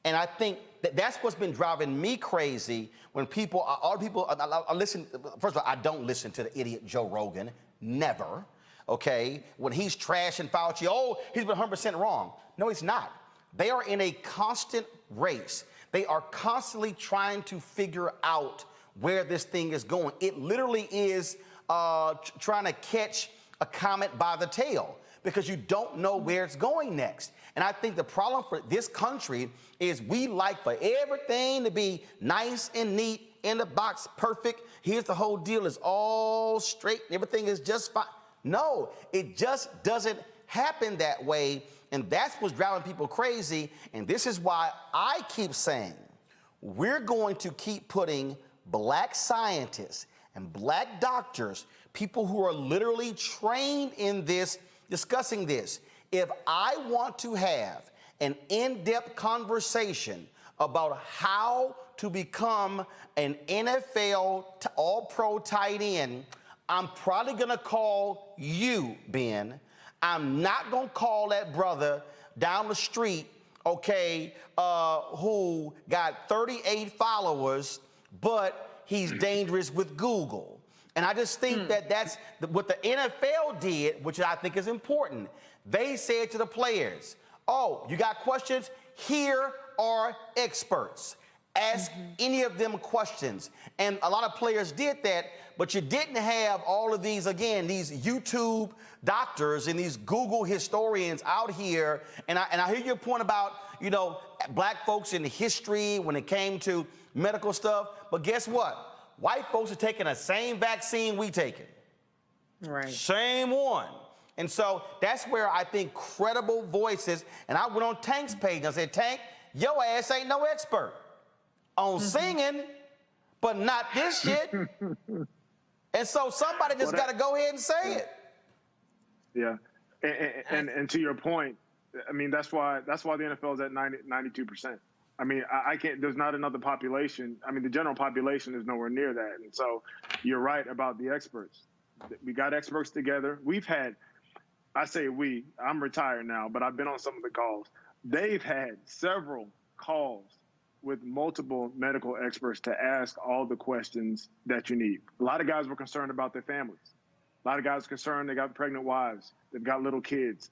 And I think that's what's been driving me crazy when I listen. First of all, I don't listen to the idiot Joe Rogan, never, okay? When he's trashing Fauci, oh, he's been 100% wrong. No, he's not. They are in a constant race. They are constantly trying to figure out where this thing is going. It literally is trying to catch a comet by the tail, because you don't know where it's going next. And I think the problem for this country is we like for everything to be nice and neat, in the box, perfect. Here's the whole deal, is all straight, and everything is just fine. No, it just doesn't happen that way, and that's what's driving people crazy. And this is why I keep saying we're going to keep putting black scientists and black doctors, people who are literally trained in this, discussing this. If I want to have an in-depth conversation about how to become an NFL all-pro tight end, I'm probably going to call you, Ben. I'm not going to call that brother down the street, okay, who got 38 followers, but he's dangerous with Google. And I just think that that's what the NFL did, which I think is important. They said to the players, oh, you got questions? Here are experts. Ask any of them questions. And a lot of players did that, but you didn't have all of these, again, these YouTube doctors and these Google historians out here. And I hear your point about, you know, black folks in history when it came to medical stuff. But guess what? White folks are taking the same vaccine we taking. Right. Same one. And so that's where I think credible voices, and I went on Tank's page and I said, Tank, your ass ain't no expert on singing, but not this shit. And so somebody just got to go ahead and say it. Yeah. And to your point, I mean, that's why the NFL is at 92%. I mean, I can't, there's not another population. I mean, the general population is nowhere near that. And so you're right about the experts. We got experts together. We've had, I say we, I'm retired now, but I've been on some of the calls. They've had several calls with multiple medical experts to ask all the questions that you need. A lot of guys were concerned about their families. A lot of guys are concerned they got pregnant wives, they've got little kids.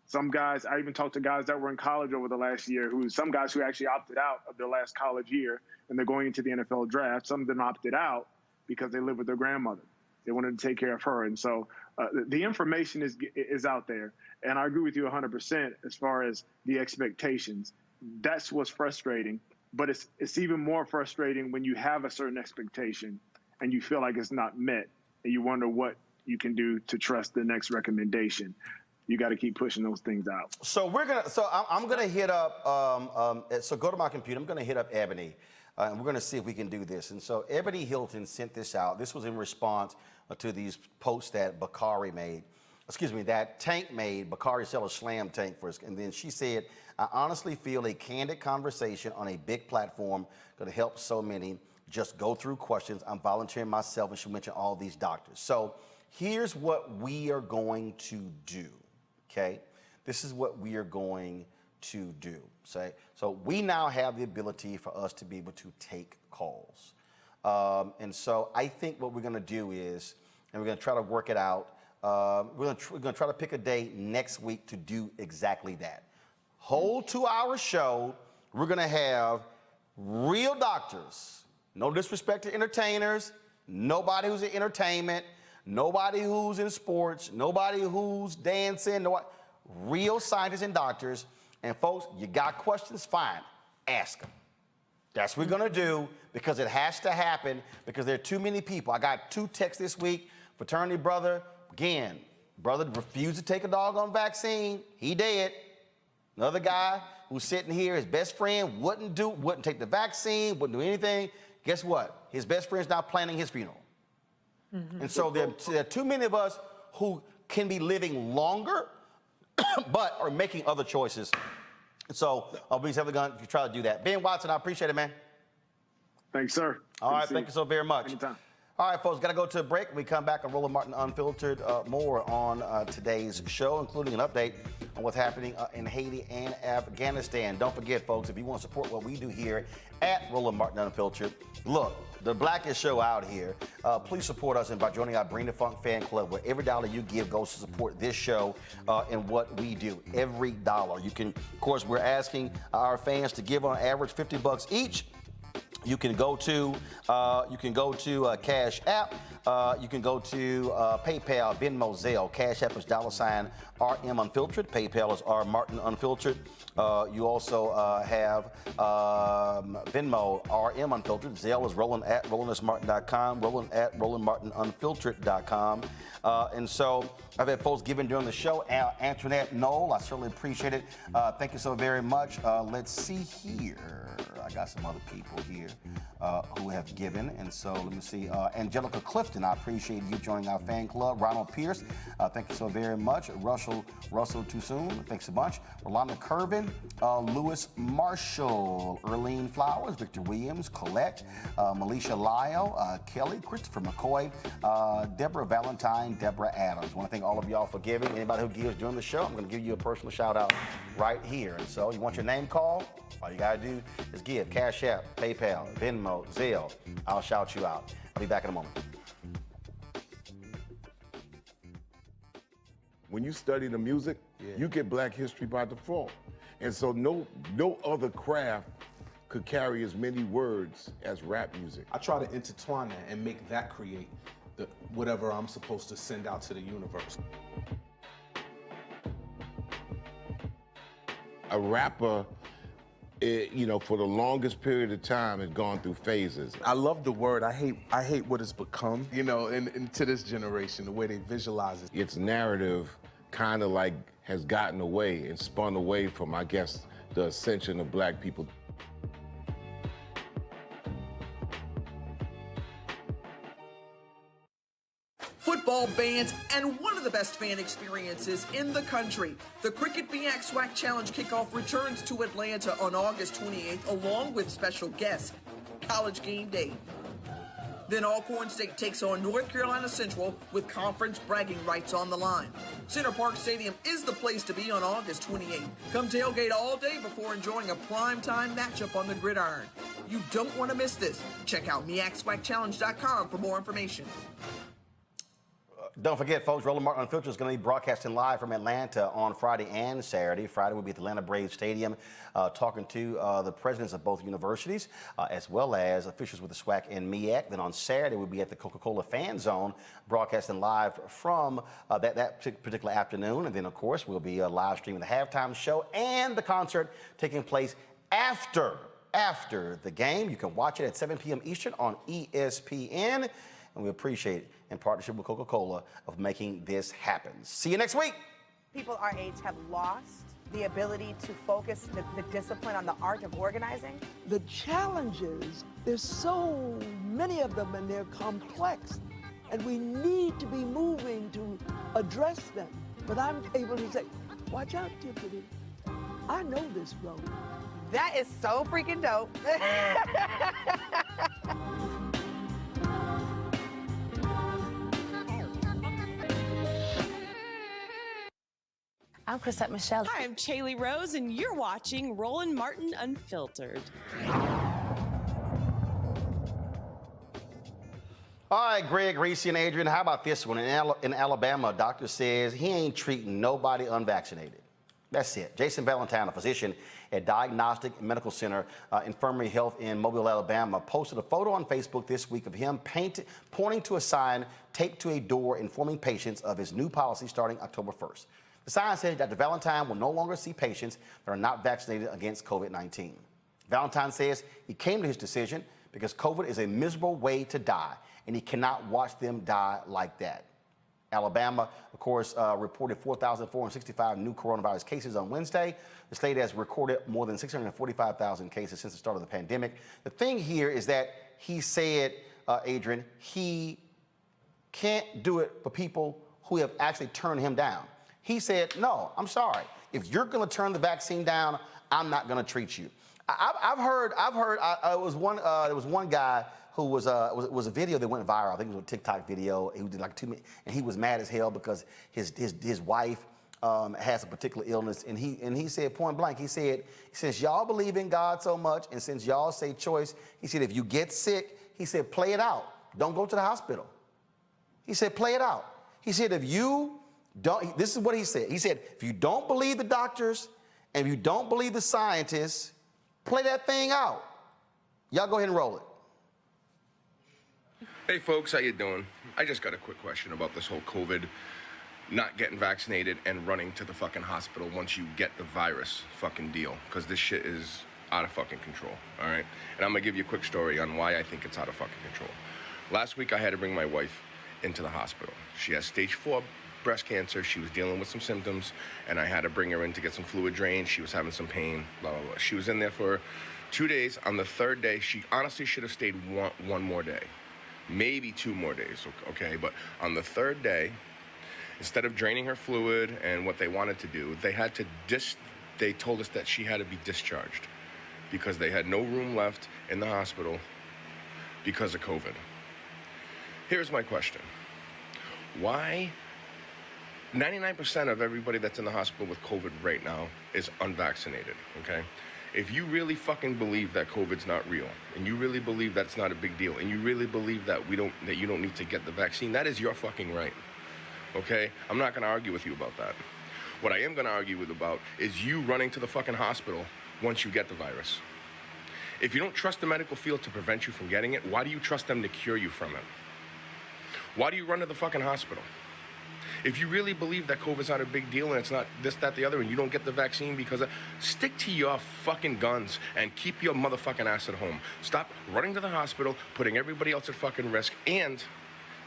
Some guys, I even talked to guys that were in college over the last year, some guys who actually opted out of their last college year and they're going into the NFL draft. Some of them opted out because they live with their grandmother. They wanted to take care of her. And so the information is out there. And I agree with you 100% as far as the expectations. That's what's frustrating. But it's even more frustrating when you have a certain expectation and you feel like it's not met and you wonder what you can do to trust the next recommendation. You got to keep pushing those things out. So I'm gonna hit up. So go to my computer. I'm gonna hit up Ebony, and we're gonna see if we can do this. And so Ebony Hilton sent this out. This was in response to these posts that that Tank made. Bakari sell a slam Tank for us, and then she said, "I honestly feel a candid conversation on a big platform going to help so many. Just go through questions. I'm volunteering myself," and she mentioned all these doctors. So here's what we are going to do. Okay, this is what we are going to do. So we now have the ability for us to be able to take calls. And so I think what we're going to do is, and we're going to try to work it out, we're going to try to pick a day next week to do exactly that. Whole 2-hour show, we're going to have real doctors. No disrespect to entertainers, nobody who's in entertainment, nobody who's in sports, nobody who's dancing, real scientists and doctors. And folks, you got questions? Fine, ask them. That's what we're gonna do, because it has to happen, because there are too many people. I got 2 texts this week. Fraternity brother, again, brother refused to take a doggone vaccine. He dead. Another guy who's sitting here, his best friend wouldn't take the vaccine, wouldn't do anything. Guess what? His best friend's now planning his funeral. And so there are too many of us who can be living longer, but are making other choices. So I'll be going to try to do that. Ben Watson, I appreciate it, man. Thanks, sir. All right, thank you so very much. Anytime. All right, folks, got to go to a break. When we come back on Roland Martin Unfiltered, more on today's show, including an update on what's happening in Haiti and Afghanistan. Don't forget, folks, if you want to support what we do here at Roland Martin Unfiltered, look, the blackest show out here. Please support us by joining our Bring the Funk fan club, where every dollar you give goes to support this show and what we do. Every dollar. You can, of course, we're asking our fans to give on average $50 each. You can go to Cash App. You can go to PayPal, Venmo, Zelle. Cash App is $RM Unfiltered. PayPal is R Martin Unfiltered. You also have Venmo, RM Unfiltered. Zelle is Roland at RolandSMartin.com. Roland at RolandMartinUnfiltered.com. And so I've had folks giving during the show. Antoinette Knoll, I certainly appreciate it. Thank you so very much. Let's see here. I got some other people here. who have given. And so let me see. Angelica Clifton, I appreciate you joining our fan club. Ronald Pierce, thank you so very much. Russell Toussoon, thanks so much. Rolanda Curvin, Lewis Marshall, Erlene Flowers, Victor Williams, Colette, Melisha Lyle, Kelly, Christopher McCoy, Deborah Valentine, Deborah Adams. I want to thank all of y'all for giving. Anybody who gives during the show, I'm going to give you a personal shout out right here. And so you want your name called? All you got to do is give. Cash App, PayPal, Venmo, Zelle. I'll shout you out. I'll be back in a moment. When you study the music, you get Black history by default. And so no other craft could carry as many words as rap music. I try to intertwine that and make that create whatever I'm supposed to send out to the universe. A rapper, for the longest period of time has gone through phases. I love the word. I hate what it's become, and to this generation, the way they visualize it. Its narrative kind of like has gotten away and spun away from, I guess, the ascension of Black people. Football bands and one of the best fan experiences in the country. The Cricket BX SWAC Challenge kickoff returns to Atlanta on August 28th, along with special guests, College Game Day. Then Alcorn State takes on North Carolina Central with conference bragging rights on the line. Center Park Stadium is the place to be on August 28th. Come tailgate all day before enjoying a primetime matchup on the gridiron. You don't want to miss this. Check out MEACSWACChallenge.com for more information. Don't forget, folks, Roland Martin Unfiltered is going to be broadcasting live from Atlanta on Friday and Saturday. Friday, we'll be at the Atlanta Braves Stadium talking to the presidents of both universities, as well as officials with the SWAC and MEAC. Then on Saturday, we'll be at the Coca-Cola Fan Zone broadcasting live from that particular afternoon. And then, of course, we'll be live streaming the halftime show and the concert taking place after the game. You can watch it at 7 p.m. Eastern on ESPN. And we appreciate it in partnership with Coca-Cola of making this happen. See you next week. People our age have lost the ability to focus the discipline on the art of organizing. The challenges, there's so many of them and they're complex. And we need to be moving to address them. But I'm able to say, watch out, Tiffany. I know this road. That is so freaking dope. I'm Chrisette Michelle. Hi, I'm Chaley Rose, and you're watching Roland Martin Unfiltered. All right, Greg, Reese, and Adrian, how about this one? In Alabama, a doctor says he ain't treating nobody unvaccinated. That's it. Jason Valentine, a physician at Diagnostic Medical Center Infirmary Health in Mobile, Alabama, posted a photo on Facebook this week of him pointing to a sign taped to a door informing patients of his new policy starting October 1st. The sign says Dr. Valentine will no longer see patients that are not vaccinated against COVID-19. Valentine says he came to his decision because COVID is a miserable way to die, and he cannot watch them die like that. Alabama, of course, reported 4,465 new coronavirus cases on Wednesday. The state has recorded more than 645,000 cases since the start of the pandemic. The thing here is that he said, Adrian, he can't do it for people who have actually turned him down. He said, no, I'm sorry. If you're going to turn the vaccine down, I'm not going to treat you. There was one guy who was a video that went viral. I think it was a TikTok video. He did like 2 minutes, and he was mad as hell because his wife has a particular illness, and he said point blank, he said, since y'all believe in God so much, and since y'all say choice, he said, if you get sick, he said, play it out. Don't go to the hospital. He said, play it out. He said, if you don't, this is what he said. He said, if you don't believe the doctors and if you don't believe the scientists, play that thing out. Y'all go ahead and roll it. Hey folks, how you doing? I just got a quick question about this whole COVID, not getting vaccinated and running to the fucking hospital once you get the virus fucking deal, because this shit is out of fucking control, all right? And I'm gonna give you a quick story on why I think it's out of fucking control. Last week I had to bring my wife into the hospital. She has stage 4 breast cancer. She was dealing with some symptoms, and I had to bring her in to get some fluid drained. She was having some pain, blah, blah, blah. She was in there for 2 days. On the third day, she honestly should have stayed one more day, maybe 2 more days, okay? But on the third day, instead of draining her fluid and what they wanted to do, they told us that she had to be discharged because they had no room left in the hospital because of COVID. Here's my question. Why 99% of everybody that's in the hospital with COVID right now is unvaccinated, okay? If you really fucking believe that COVID's not real, and you really believe that's not a big deal, and you really believe that you don't need to get the vaccine, that is your fucking right, okay? I'm not gonna argue with you about that. What I am gonna argue about is you running to the fucking hospital once you get the virus. If you don't trust the medical field to prevent you from getting it, why do you trust them to cure you from it? Why do you run to the fucking hospital? If you really believe that COVID's not a big deal and it's not this, that, the other, and you don't get the vaccine because of, stick to your fucking guns and keep your motherfucking ass at home. Stop running to the hospital, putting everybody else at fucking risk, and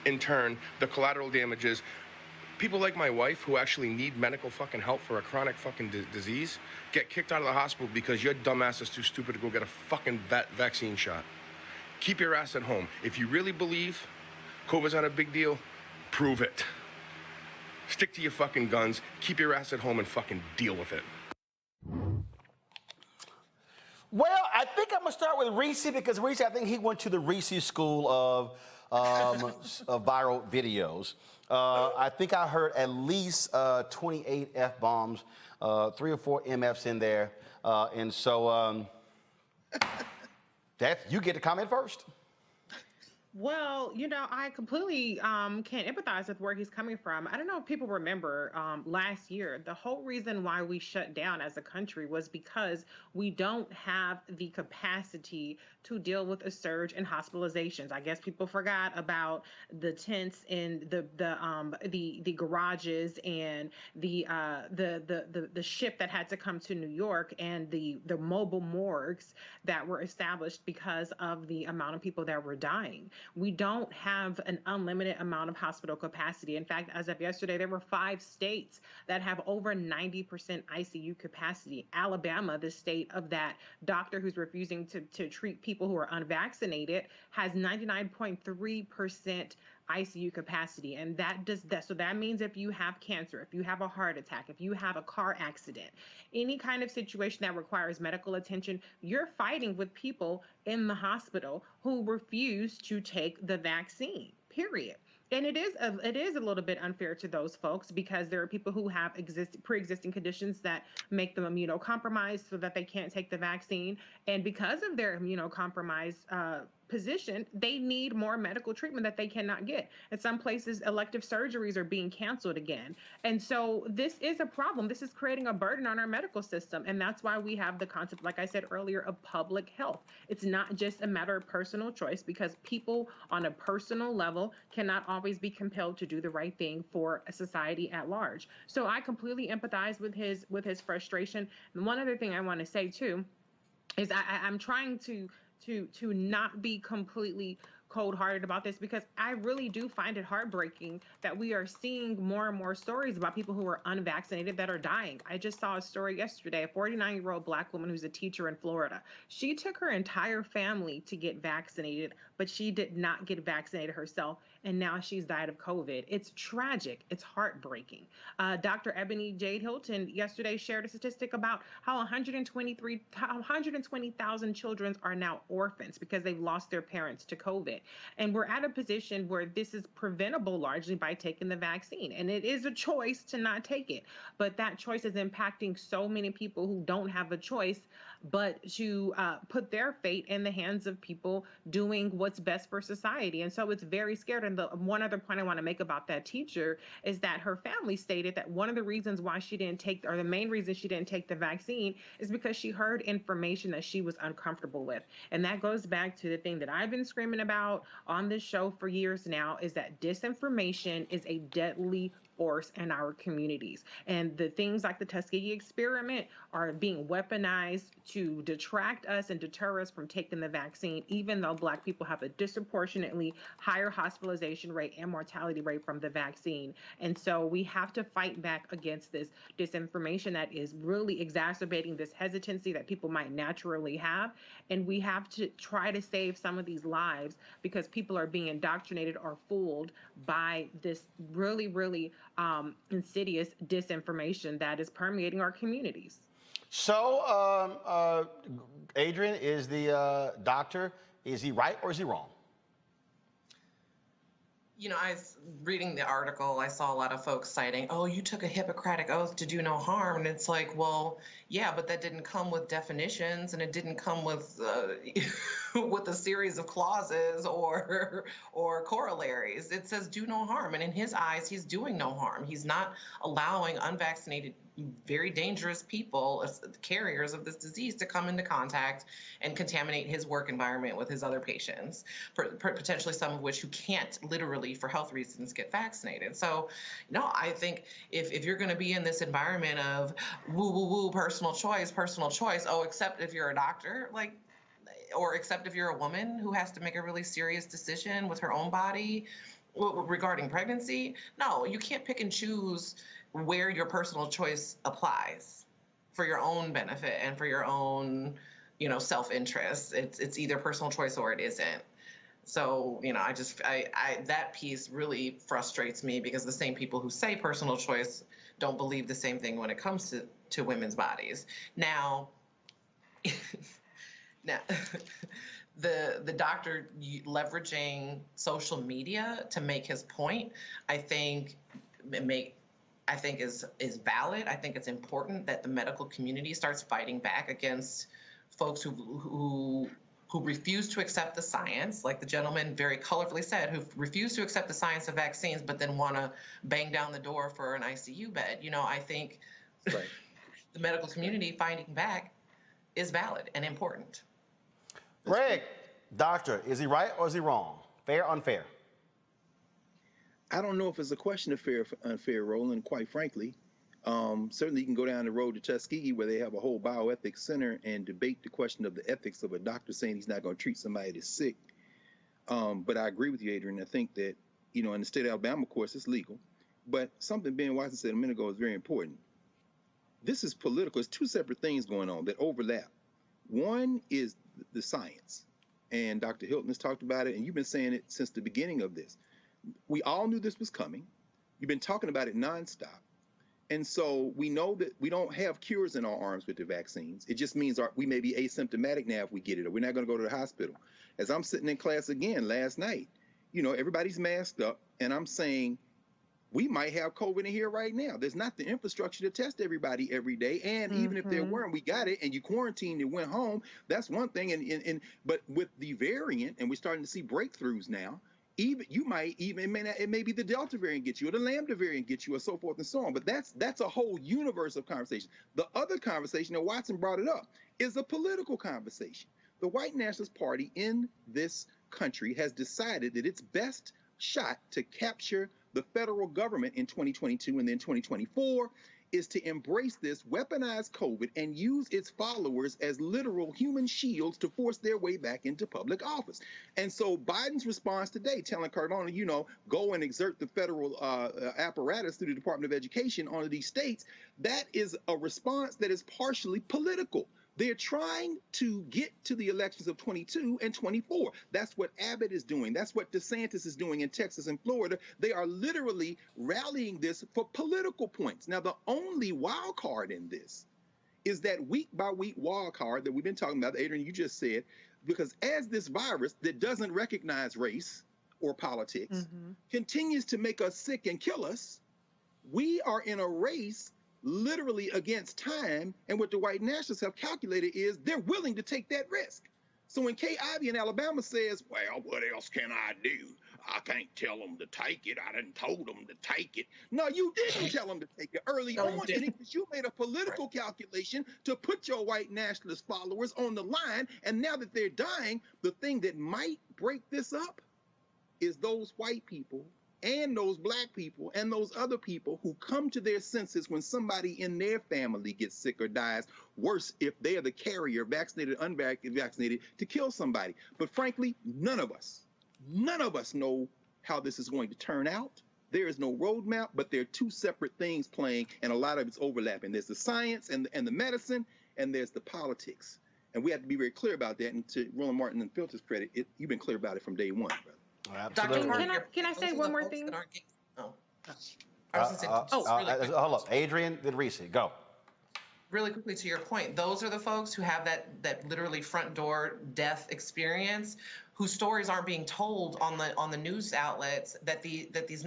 in turn, the collateral damages. People like my wife who actually need medical fucking help for a chronic fucking disease get kicked out of the hospital because your dumb ass is too stupid to go get a fucking vaccine shot. Keep your ass at home. If you really believe COVID's not a big deal, prove it. Stick to your fucking guns, keep your ass at home, and fucking deal with it. Well, I think I'm gonna start with Reese because Reese, I think he went to the Reese school of viral videos. I think I heard at least 28 F-bombs, 3 or 4 MFs in there. And so you get to comment first. Well, I completely can empathize with where he's coming from. I don't know if people remember last year, the whole reason why we shut down as a country was because we don't have the capacity to deal with a surge in hospitalizations. I guess people forgot about the tents in the garages and the ship that had to come to New York and the mobile morgues that were established because of the amount of people that were dying. We don't have an unlimited amount of hospital capacity. In fact, as of yesterday, there were 5 states that have over 90% ICU capacity. Alabama, the state of that doctor who's refusing to treat people who are unvaccinated, has 99.3% ICU capacity. And so that means if you have cancer, if you have a heart attack, if you have a car accident, any kind of situation that requires medical attention, you're fighting with people in the hospital who refuse to take the vaccine, period. And it is a little bit unfair to those folks because there are people who have pre-existing conditions that make them immunocompromised so that they can't take the vaccine. And because of their immunocompromised position, they need more medical treatment that they cannot get. In some places, elective surgeries are being canceled again. And so this is a problem. This is creating a burden on our medical system. And that's why we have the concept, like I said earlier, of public health. It's not just a matter of personal choice because people on a personal level cannot always be compelled to do the right thing for a society at large. So I completely empathize with his frustration. And one other thing I want to say too is I'm trying to not be completely cold-hearted about this because I really do find it heartbreaking that we are seeing more and more stories about people who are unvaccinated that are dying. I just saw a story yesterday, a 49-year-old Black woman who's a teacher in Florida. She took her entire family to get vaccinated, but she did not get vaccinated herself, and now she's died of COVID. It's tragic. It's heartbreaking. Dr. Ebony Jade Hilton yesterday shared a statistic about how 120,000 children are now orphans because they've lost their parents to COVID. And we're at a position where this is preventable largely by taking the vaccine. And it is a choice to not take it. But that choice is impacting so many people who don't have a choice but to put their fate in the hands of people doing what's best for society. And so it's very scary. And the one other point I want to make about that teacher is that her family stated that one of the reasons why she didn't take, or the main reason she didn't take the vaccine is because she heard information that she was uncomfortable with. And that goes back to the thing that I've been screaming about on this show for years now, is that disinformation is a deadly force in our communities. And the things like the Tuskegee experiment are being weaponized to detract us and deter us from taking the vaccine, even though Black people have a disproportionately higher hospitalization rate and mortality rate from the vaccine. And so we have to fight back against this disinformation that is really exacerbating this hesitancy that people might naturally have. And we have to try to save some of these lives because people are being indoctrinated or fooled by this really, really insidious disinformation that is permeating our communities. So, Adrian, is the doctor, is he right or is he wrong? You know, I was reading the article, I saw a lot of folks citing, oh, you took a Hippocratic oath to do no harm. And it's like, well, yeah, but that didn't come with definitions, and it didn't come with with a series of clauses or corollaries. It says do no harm. And in his eyes, he's doing no harm. He's not allowing unvaccinated, very dangerous people, carriers of this disease, to come into contact and contaminate his work environment with his other patients, potentially some of which who can't literally, for health reasons, get vaccinated. So, no, I think if you're going to be in this environment of woo, woo, woo, personal choice, oh, except if you're a doctor, like, or except if you're a woman who has to make a really serious decision with her own body regarding pregnancy, no, you can't pick and choose where your personal choice applies for your own benefit and for your own, you know, self-interest. It's either personal choice or it isn't. So, you know, I that piece really frustrates me because the same people who say personal choice don't believe the same thing when it comes to women's bodies. Now, the doctor leveraging social media to make his point, I think is valid. I think it's important that the medical community starts fighting back against folks who refuse to accept the science, like the gentleman very colorfully said, who refuse to accept the science of vaccines, but then want to bang down the door for an ICU bed. You know, I think the medical community fighting back is valid and important. Greg, doctor, is he right or is he wrong? Fair, unfair? I don't know if it's a question of fair or unfair, Roland, quite frankly. Certainly you can go down the road to Tuskegee where they have a whole bioethics center and debate the question of the ethics of a doctor saying he's not going to treat somebody that's sick. But I agree with you, Adrian. I think that, you know, in the state of Alabama, of course, it's legal. But something Ben Watson said a minute ago is very important. This is political. It's two separate things going on that overlap. One is the science. And Dr. Hilton has talked about it, and you've been saying it since the beginning of this. We all knew this was coming. You've been talking about it nonstop. And so we know that we don't have cures in our arms with the vaccines. It just means we may be asymptomatic now if we get it, or we're not going to go to the hospital. As I'm sitting in class again last night, you know, everybody's masked up, and I'm saying we might have COVID in here right now. There's not the infrastructure to test everybody every day. And even if there weren't, we got it, and you quarantined and went home. That's one thing. But with the variant, and we're starting to see breakthroughs now, it may be the Delta variant get you, or the Lambda variant get you, or so forth and so on. But that's a whole universe of conversation. The other conversation, and Watson brought it up, is a political conversation. The white nationalist party in this country has decided that its best shot to capture the federal government in 2022 and then 2024 is to embrace this weaponized COVID and use its followers as literal human shields to force their way back into public office. And so Biden's response today, telling Cardona, you know, go and exert the federal apparatus through the Department of Education onto these states, that is a response that is partially political. They're trying to get to the elections of 22 and 24. That's what Abbott is doing. That's what DeSantis is doing in Texas and Florida. They are literally rallying this for political points. Now, the only wild card in this is that week-by-week wild card that we've been talking about, Adrian, you just said, because as this virus that doesn't recognize race or politics continues to make us sick and kill us, we are in a race literally against time, and what the white nationalists have calculated is they're willing to take that risk. So when Kay Ivey in Alabama says, well, what else can I do? I can't tell them to take it. I done told them to take it. No, you didn't tell them to take it early on, because you made a political calculation to put your white nationalist followers on the line, and now that they're dying, the thing that might break this up is those white people and those black people and those other people who come to their senses when somebody in their family gets sick or dies, worse if they are the carrier, vaccinated, unvaccinated, to kill somebody. But frankly, none of us know how this is going to turn out. There is no roadmap, but there are two separate things playing, and a lot of it's overlapping. There's the science and the medicine, and there's the politics. And we have to be very clear about that. And to Roland Martin and Filter's credit, you've been clear about it from day one, brother. Absolutely. Can I say one more thing? Hold up. Adrian, then Reese. Go. Really quickly to your point, those are the folks who have that literally front door death experience, whose stories aren't being told on the news outlets, that these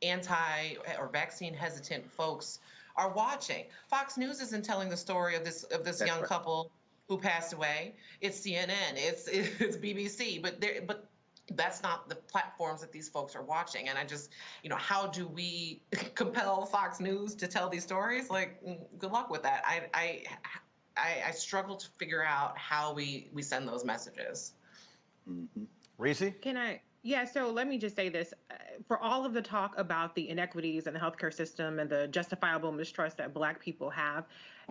anti or vaccine hesitant folks are watching. Fox News isn't telling the story of this young couple who passed away. It's CNN, it's BBC, but that's not the platforms that these folks are watching. And I just, how do we compel Fox News to tell these stories? Like, good luck with that. I struggle to figure out how we send those messages. Mm-hmm. Reese? Yeah, so let me just say this. For all of the talk about the inequities in the healthcare system and the justifiable mistrust that Black people have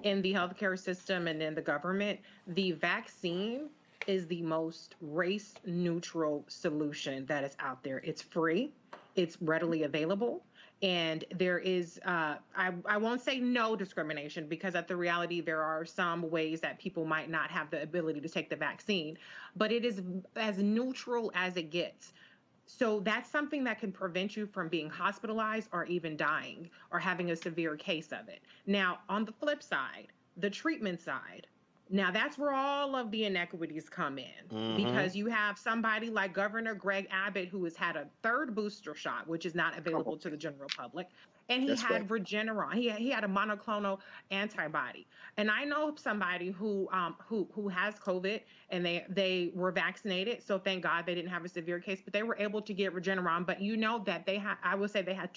in the healthcare system and in the government, the vaccine is the most race-neutral solution that is out there. It's free, it's readily available, and there is, I won't say no discrimination, because at the reality there are some ways that people might not have the ability to take the vaccine, but it is as neutral as it gets. So that's something that can prevent you from being hospitalized or even dying or having a severe case of it. Now, on the flip side, the treatment side, now that's where all of the inequities come in, because you have somebody like Governor Greg Abbott, who has had a third booster shot, which is not available to the general public, and he had Regeneron. He had a monoclonal antibody. And I know somebody who has COVID, and they were vaccinated, so thank God they didn't have a severe case, but they were able to get Regeneron. But you know that I would say they had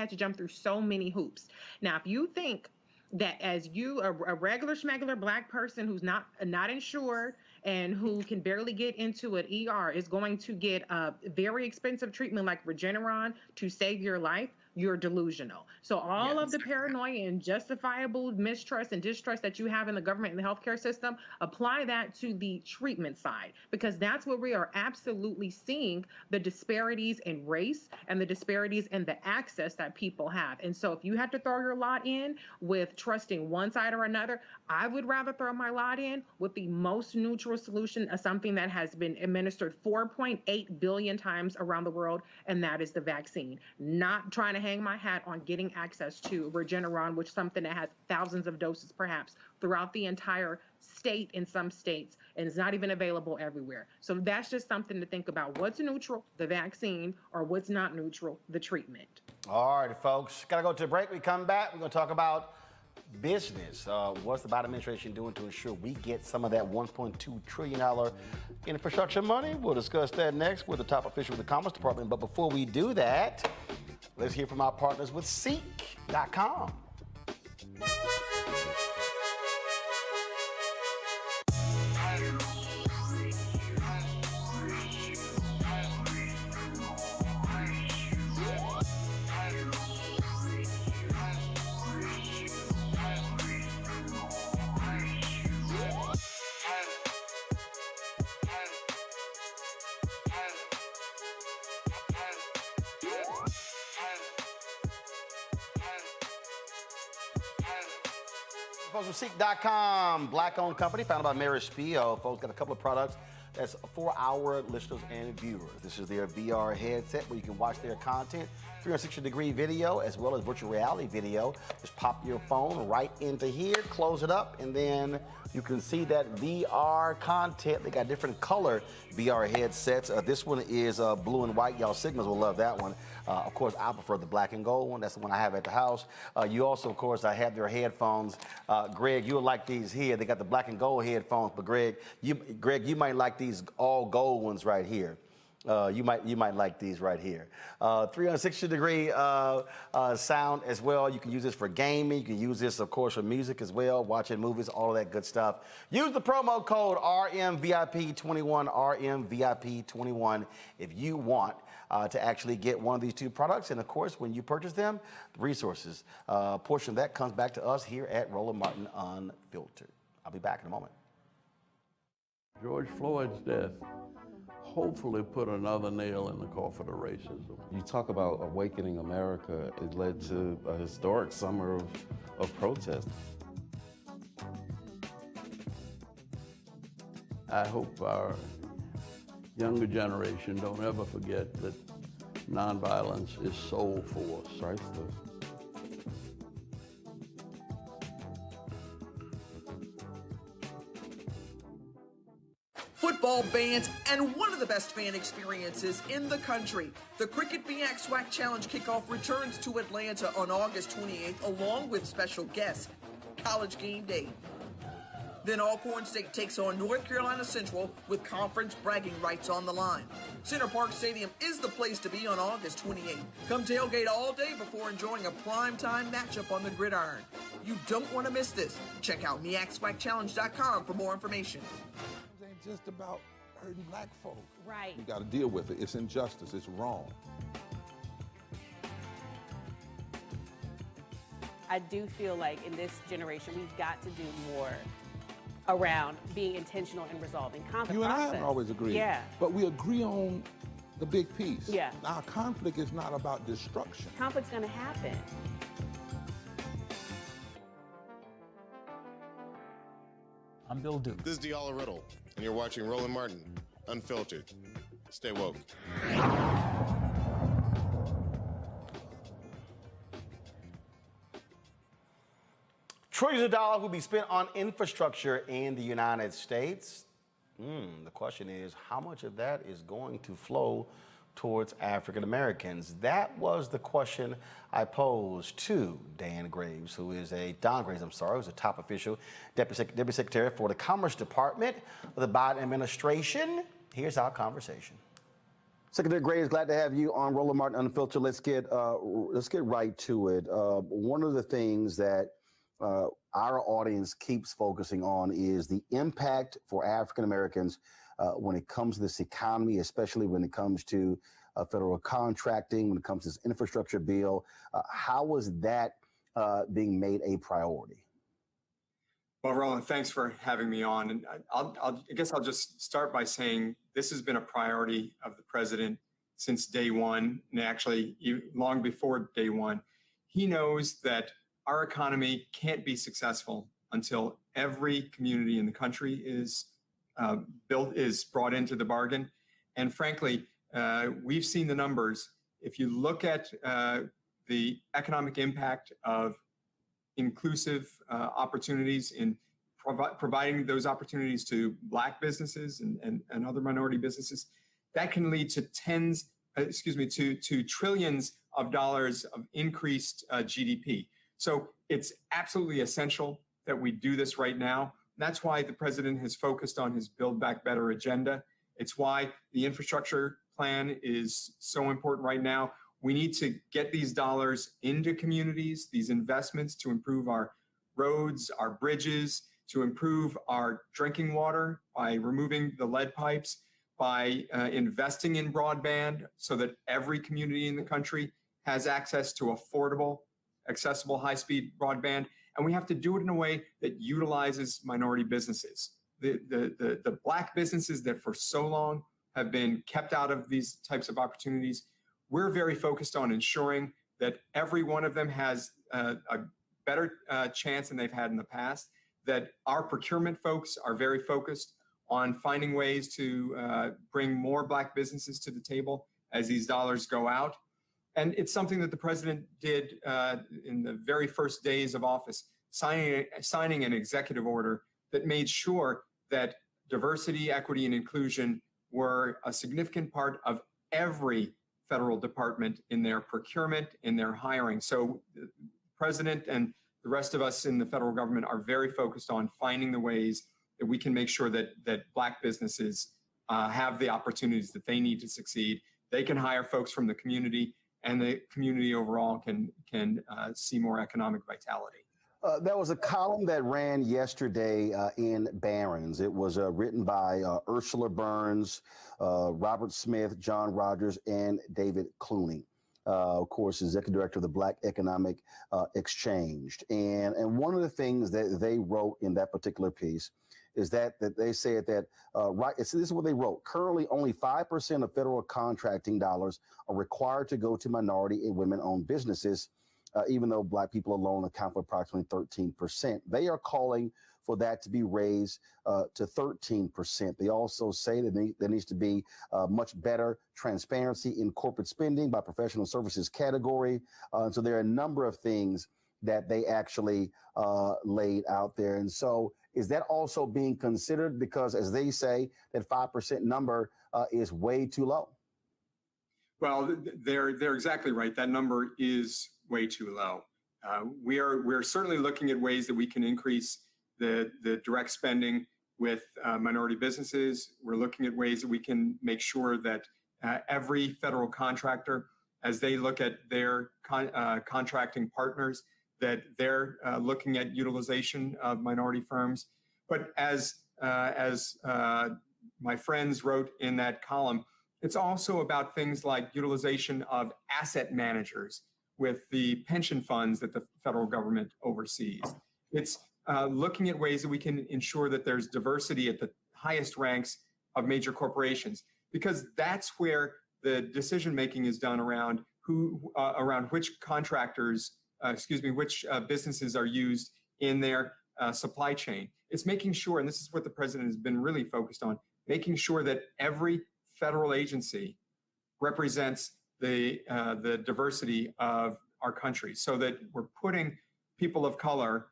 to jump through so many hoops. Now, if you think that as you, a regular schmegular Black person who's not insured and who can barely get into an ER, is going to get a very expensive treatment like Regeneron to save your life, you're delusional. So all of the paranoia and justifiable mistrust and distrust that you have in the government and the healthcare system, apply that to the treatment side, because that's where we are absolutely seeing the disparities in race and the disparities in the access that people have. And so if you have to throw your lot in with trusting one side or another, I would rather throw my lot in with the most neutral solution of something that has been administered 4.8 billion times around the world, and that is the vaccine. Not trying to hang my hat on getting access to Regeneron, which is something that has thousands of doses perhaps throughout the entire state in some states, and it's not even available everywhere. So that's just something to think about. What's neutral, the vaccine, or what's not neutral, the treatment. All right, folks, gotta go to a break. We come back, we're gonna talk about business. What's the Biden administration doing to ensure we get some of that $1.2 trillion infrastructure money? We'll discuss that next with the top official of the Commerce Department. But before we do that, let's hear from our partners with Seek.com. Folks from Seek.com, Black-owned company founded by Mary Spio. Folks got a couple of products that's for our listeners and viewers. This is their VR headset where you can watch their content, 360-degree video, as well as virtual reality video. Just pop your phone right into here, close it up, and then you can see that VR content. They got different color VR headsets. This one is blue and white. Y'all Sigmas will love that one. Of course, I prefer the black and gold one. That's the one I have at the house. You also, of course, I have their headphones. Greg, you'll like these here. They got the black and gold headphones, but Greg, you might like these all gold ones right here. You might like these right here. 360-degree sound as well. You can use this for gaming. You can use this, of course, for music as well, watching movies, all of that good stuff. Use the promo code RMVIP21, RMVIP21, if you want to actually get one of these two products. And of course, when you purchase them, the resources portion of that comes back to us here at Roland Martin Unfiltered. I'll be back in a moment. George Floyd's death hopefully put another nail in the coffin of racism. You talk about awakening America. It led to a historic summer of protest. I hope our younger generation don't ever forget that nonviolence is soul force. Right. Football bans and one of the best fan experiences in the country. The Cricket BX SWAC Challenge kickoff returns to Atlanta on August 28th, along with special guests, College Game Day. Then Alcorn State takes on North Carolina Central with conference bragging rights on the line. Center Park Stadium is the place to be on August 28th. Come tailgate all day before enjoying a primetime matchup on the gridiron. You don't want to miss this. Check out MEACSWACChallenge.com for more information. It ain't just about hurting black folk. Right. You got to deal with it. It's injustice. It's wrong. I do feel like in this generation, we've got to do more around being intentional in resolving conflict. You and I have always agreed. Yeah. But we agree on the big piece. Yeah. Our conflict is not about destruction. Conflict's going to happen. I'm Bill Duke. This is Diala Riddle, and you're watching Roland Martin Unfiltered. Stay woke. Trillions of dollars will be spent on infrastructure in the United States. The question is, how much of that is going to flow towards African Americans? That was the question I posed to Don Graves, who's a top official, Deputy Secretary for the Commerce Department of the Biden administration. Here's our conversation. Secretary Graves, glad to have you on Roland Martin Unfiltered. Let's get right to it. One of the things that our audience keeps focusing on is the impact for African Americans when it comes to this economy, especially when it comes to federal contracting, when it comes to this infrastructure bill. How was that being made a priority? Well, Roland, thanks for having me on. And I guess I'll just start by saying this has been a priority of the president since day one, and actually long before day one. He knows that our economy can't be successful until every community in the country is brought into the bargain. And frankly, we've seen the numbers. If you look at the economic impact of inclusive opportunities in providing those opportunities to Black businesses and other minority businesses, that can lead to to trillions of dollars of increased GDP. So it's absolutely essential that we do this right now. That's why the president has focused on his Build Back Better agenda. It's why the infrastructure plan is so important right now. We need to get these dollars into communities, these investments to improve our roads, our bridges, to improve our drinking water by removing the lead pipes, by investing in broadband so that every community in the country has access to affordable, accessible, high-speed broadband. And we have to do it in a way that utilizes minority businesses. The Black businesses that for so long have been kept out of these types of opportunities, we're very focused on ensuring that every one of them has a better chance than they've had in the past, that our procurement folks are very focused on finding ways to bring more Black businesses to the table as these dollars go out. And it's something that the president did in the very first days of office, signing an executive order that made sure that diversity, equity, and inclusion were a significant part of every federal department in their procurement, in their hiring. So the president and the rest of us in the federal government are very focused on finding the ways that we can make sure that Black businesses have the opportunities that they need to succeed. They can hire folks from the community, and the community overall can see more economic vitality. There was a column that ran yesterday in Barron's. It was written by Ursula Burns, Robert Smith, John Rogers, and David Clooney. Of course, executive director of the Black Economic Exchange. And one of the things that they wrote in that particular piece is that they said that, this is what they wrote. Currently, only 5% of federal contracting dollars are required to go to minority and women-owned businesses, even though Black people alone account for approximately 13%. They are calling for that to be raised to 13%. They also say that there needs to be much better transparency in corporate spending by professional services category. So there are a number of things that they actually laid out there. And so is that also being considered? Because as they say, that 5% number is way too low. Well, they're exactly right. That number is way too low. We're certainly looking at ways that we can increase the direct spending with minority businesses. We're looking at ways that we can make sure that every federal contractor, as they look at their contracting partners, that they're looking at utilization of minority firms. But as my friends wrote in that column, it's also about things like utilization of asset managers with the pension funds that the federal government oversees. It's looking at ways that we can ensure that there's diversity at the highest ranks of major corporations, because that's where the decision-making is done around which contractors, which businesses are used in their supply chain. It's making sure, and this is what the president has been really focused on, making sure that every federal agency represents the diversity of our country, so that we're putting people of color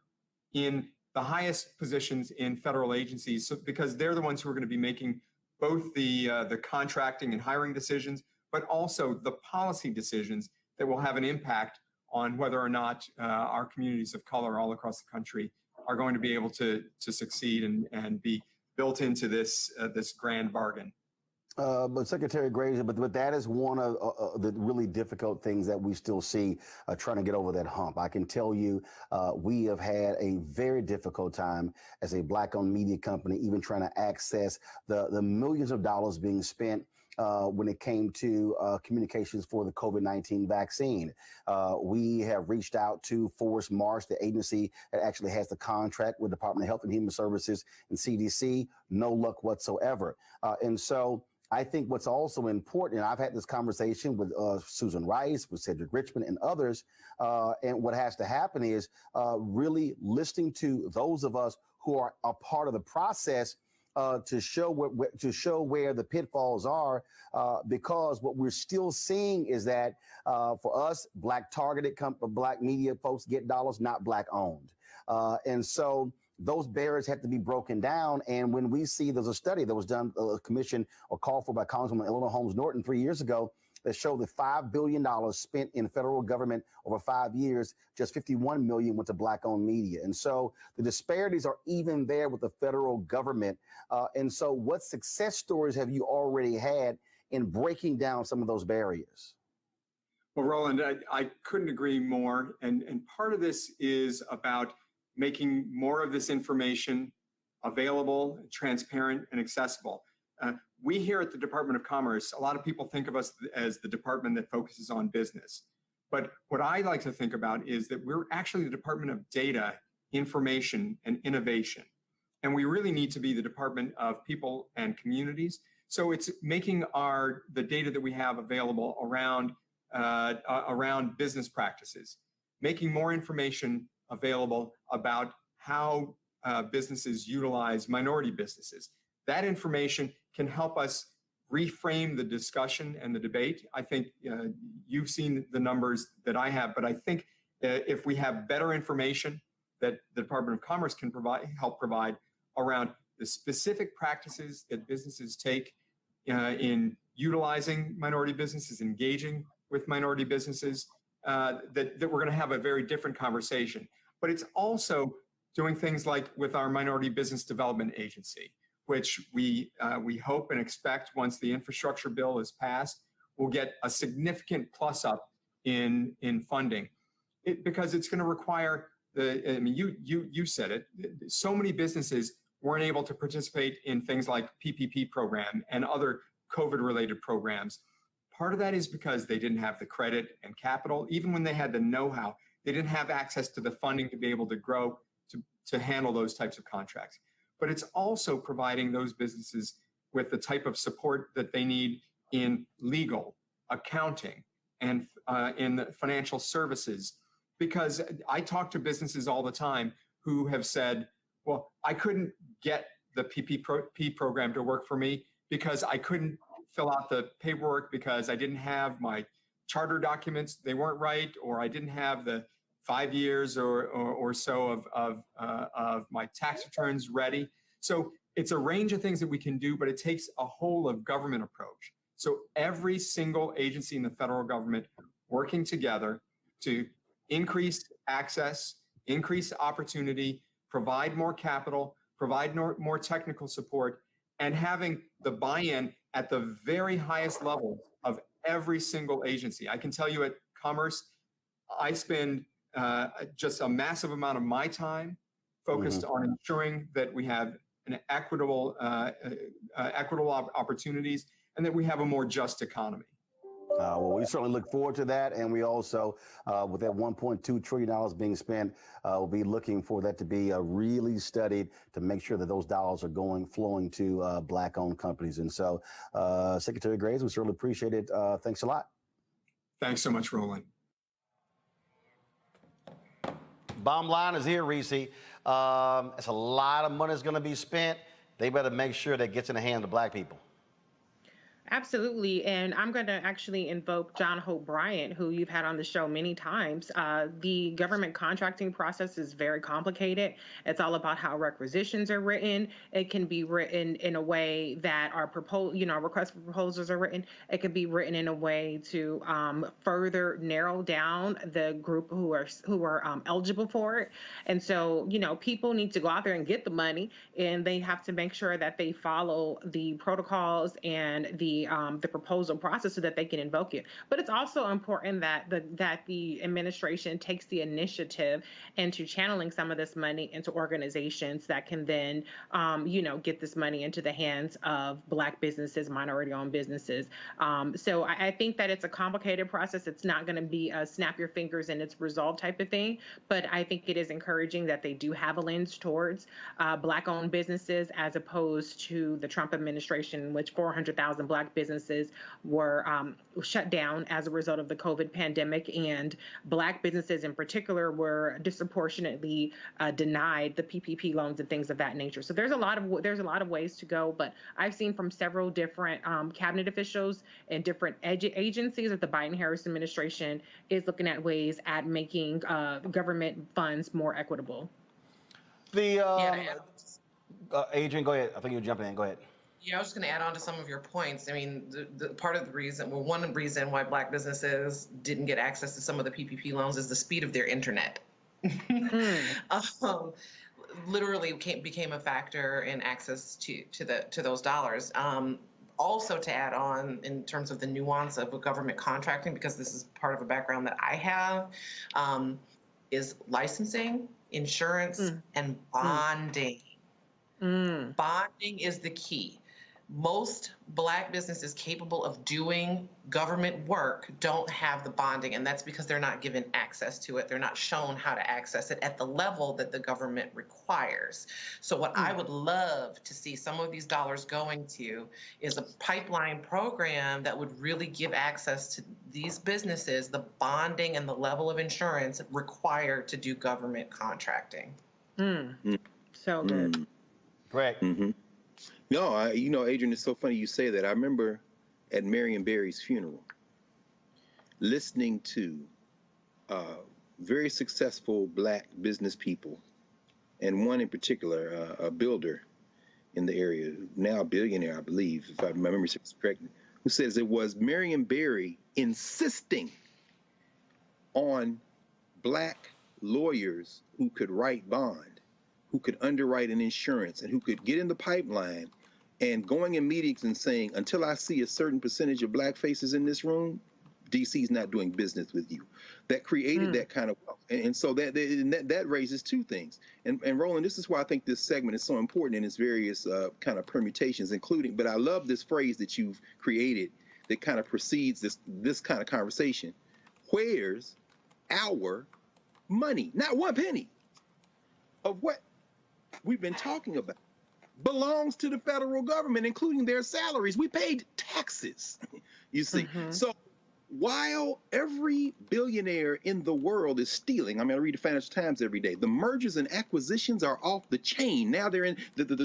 in the highest positions in federal agencies, because they're the ones who are going to be making both the contracting and hiring decisions, but also the policy decisions that will have an impact on whether or not our communities of color all across the country are going to be able to succeed and be built into this grand bargain. But Secretary Graves, but that is one of the really difficult things that we still see trying to get over that hump. I can tell you we have had a very difficult time as a Black-owned media company, even trying to access the millions of dollars being spent when it came to communications for the COVID-19 vaccine. We have reached out to Forrest Marsh, the agency that actually has the contract with Department of Health and Human Services and CDC. No luck whatsoever. And so I think what's also important, and I've had this conversation with Susan Rice, with Cedric Richmond and others, and what has to happen is really listening to those of us who are a part of the process to show where the pitfalls are, because what we're still seeing is that for us, Black targeted Black media folks get dollars, not Black owned. And so those barriers have to be broken down. And when we see, there's a study that was done, a commission or called for by Congresswoman Eleanor Holmes Norton 3 years ago, that showed that $5 billion spent in federal government over 5 years, just $51 million went to Black-owned media. And so the disparities are even there with the federal government. And so what success stories have you already had in breaking down some of those barriers? Well, Roland, I couldn't agree more. And part of this is about making more of this information available, transparent, and accessible. We here at the Department of Commerce, a lot of people think of us as the department that focuses on business. But what I like to think about is that we're actually the Department of Data, Information, and Innovation. And we really need to be the Department of People and Communities. So it's making the data that we have available around business practices, making more information available about how businesses utilize minority businesses. That information can help us reframe the discussion and the debate. I think you've seen the numbers that I have, but I think if we have better information that the Department of Commerce can help provide around the specific practices that businesses take in utilizing minority businesses, engaging with minority businesses, that we're going to have a very different conversation. But it's also doing things like with our Minority Business Development Agency, which we hope and expect once the infrastructure bill is passed, will get a significant plus up in funding, because it's going to require I mean, you said it. So many businesses weren't able to participate in things like PPP program and other COVID-related programs. Part of that is because they didn't have the credit and capital. Even when they had the know-how, they didn't have access to the funding to be able to grow, to handle those types of contracts. But it's also providing those businesses with the type of support that they need in legal, accounting, and in the financial services. Because I talk to businesses all the time who have said, well, I couldn't get the PPP program to work for me because I couldn't fill out the paperwork because I didn't have my charter documents, they weren't right, or I didn't have the 5 years or so of my tax returns ready. So it's a range of things that we can do, but it takes a whole of government approach. So every single agency in the federal government working together to increase access, increase opportunity, provide more capital, provide more technical support, and having the buy-in at the very highest level of every single agency. I can tell you at Commerce, I spend just a massive amount of my time focused on ensuring that we have an equitable opportunities and that we have a more just economy. Well, we certainly look forward to that, and we also, with that $1.2 trillion being spent, we'll be looking for that to be really studied to make sure that those dollars are flowing to Black-owned companies. And so, Secretary Graves, we certainly appreciate it. Thanks a lot. Thanks so much, Roland. Bottom line is here, Reese. It's a lot of money that's going to be spent. They better make sure that gets in the hands of Black people. Absolutely. And I'm going to actually invoke John Hope Bryant, who you've had on the show many times. The government contracting process is very complicated. It's all about how requisitions are written. It can be written in a way that our request for proposals are written. It can be written in a way to further narrow down the group who are eligible for it. And so, people need to go out there and get the money, and they have to make sure that they follow the protocols and the proposal process so that they can invoke it. But it's also important that the administration takes the initiative into channeling some of this money into organizations that can then, get this money into the hands of Black businesses, minority-owned businesses. So I think that it's a complicated process. It's not going to be a snap your fingers and it's resolved type of thing. But I think it is encouraging that they do have a lens towards Black-owned businesses as opposed to the Trump administration, in which 400,000 Black businesses were shut down as a result of the COVID pandemic, and Black businesses in particular were disproportionately denied the PPP loans and things of that nature. So there's a lot of ways to go, but I've seen from several different cabinet officials and different agencies that the Biden-Harris administration is looking at ways at making government funds more equitable. Adrian, go ahead. I think you were jumping in. Go ahead. Yeah, I was just going to add on to some of your points. I mean, the part of the reason, one reason why Black businesses didn't get access to some of the PPP loans is the speed of their internet. Literally became a factor in access to those dollars. Also, to add on in terms of the nuance of government contracting, because this is part of a background that I have, is licensing, insurance, and bonding. Bonding is the key. Most Black businesses capable of doing government work don't have the bonding, and that's because they're not given access to it. They're not shown how to access it at the level that the government requires. So what I would love to see some of these dollars going to is a pipeline program that would really give access to these businesses the bonding and the level of insurance required to do government contracting. So good. Correct. No, Adrian, it's so funny you say that. I remember at Marion Barry's funeral, listening to very successful Black business people, and one in particular, a builder in the area, now a billionaire, I believe, if my memory serves correct, who says it was Marion Barry insisting on Black lawyers who could write bond, who could underwrite an insurance, and who could get in the pipeline, and going in meetings and saying, until I see a certain percentage of Black faces in this room, DC's not doing business with you. That created that kind of wealth. And so that raises two things. And Roland, this is why I think this segment is so important in its various kind of permutations, including, but I love this phrase that you've created that kind of precedes this kind of conversation. Where's our money? Not one penny of what we've been talking about belongs to the federal government, including their salaries. We paid taxes, you see. So while every billionaire in the world is stealing, I mean, I read the Financial Times every day, the mergers and acquisitions are off the chain. Now they're in,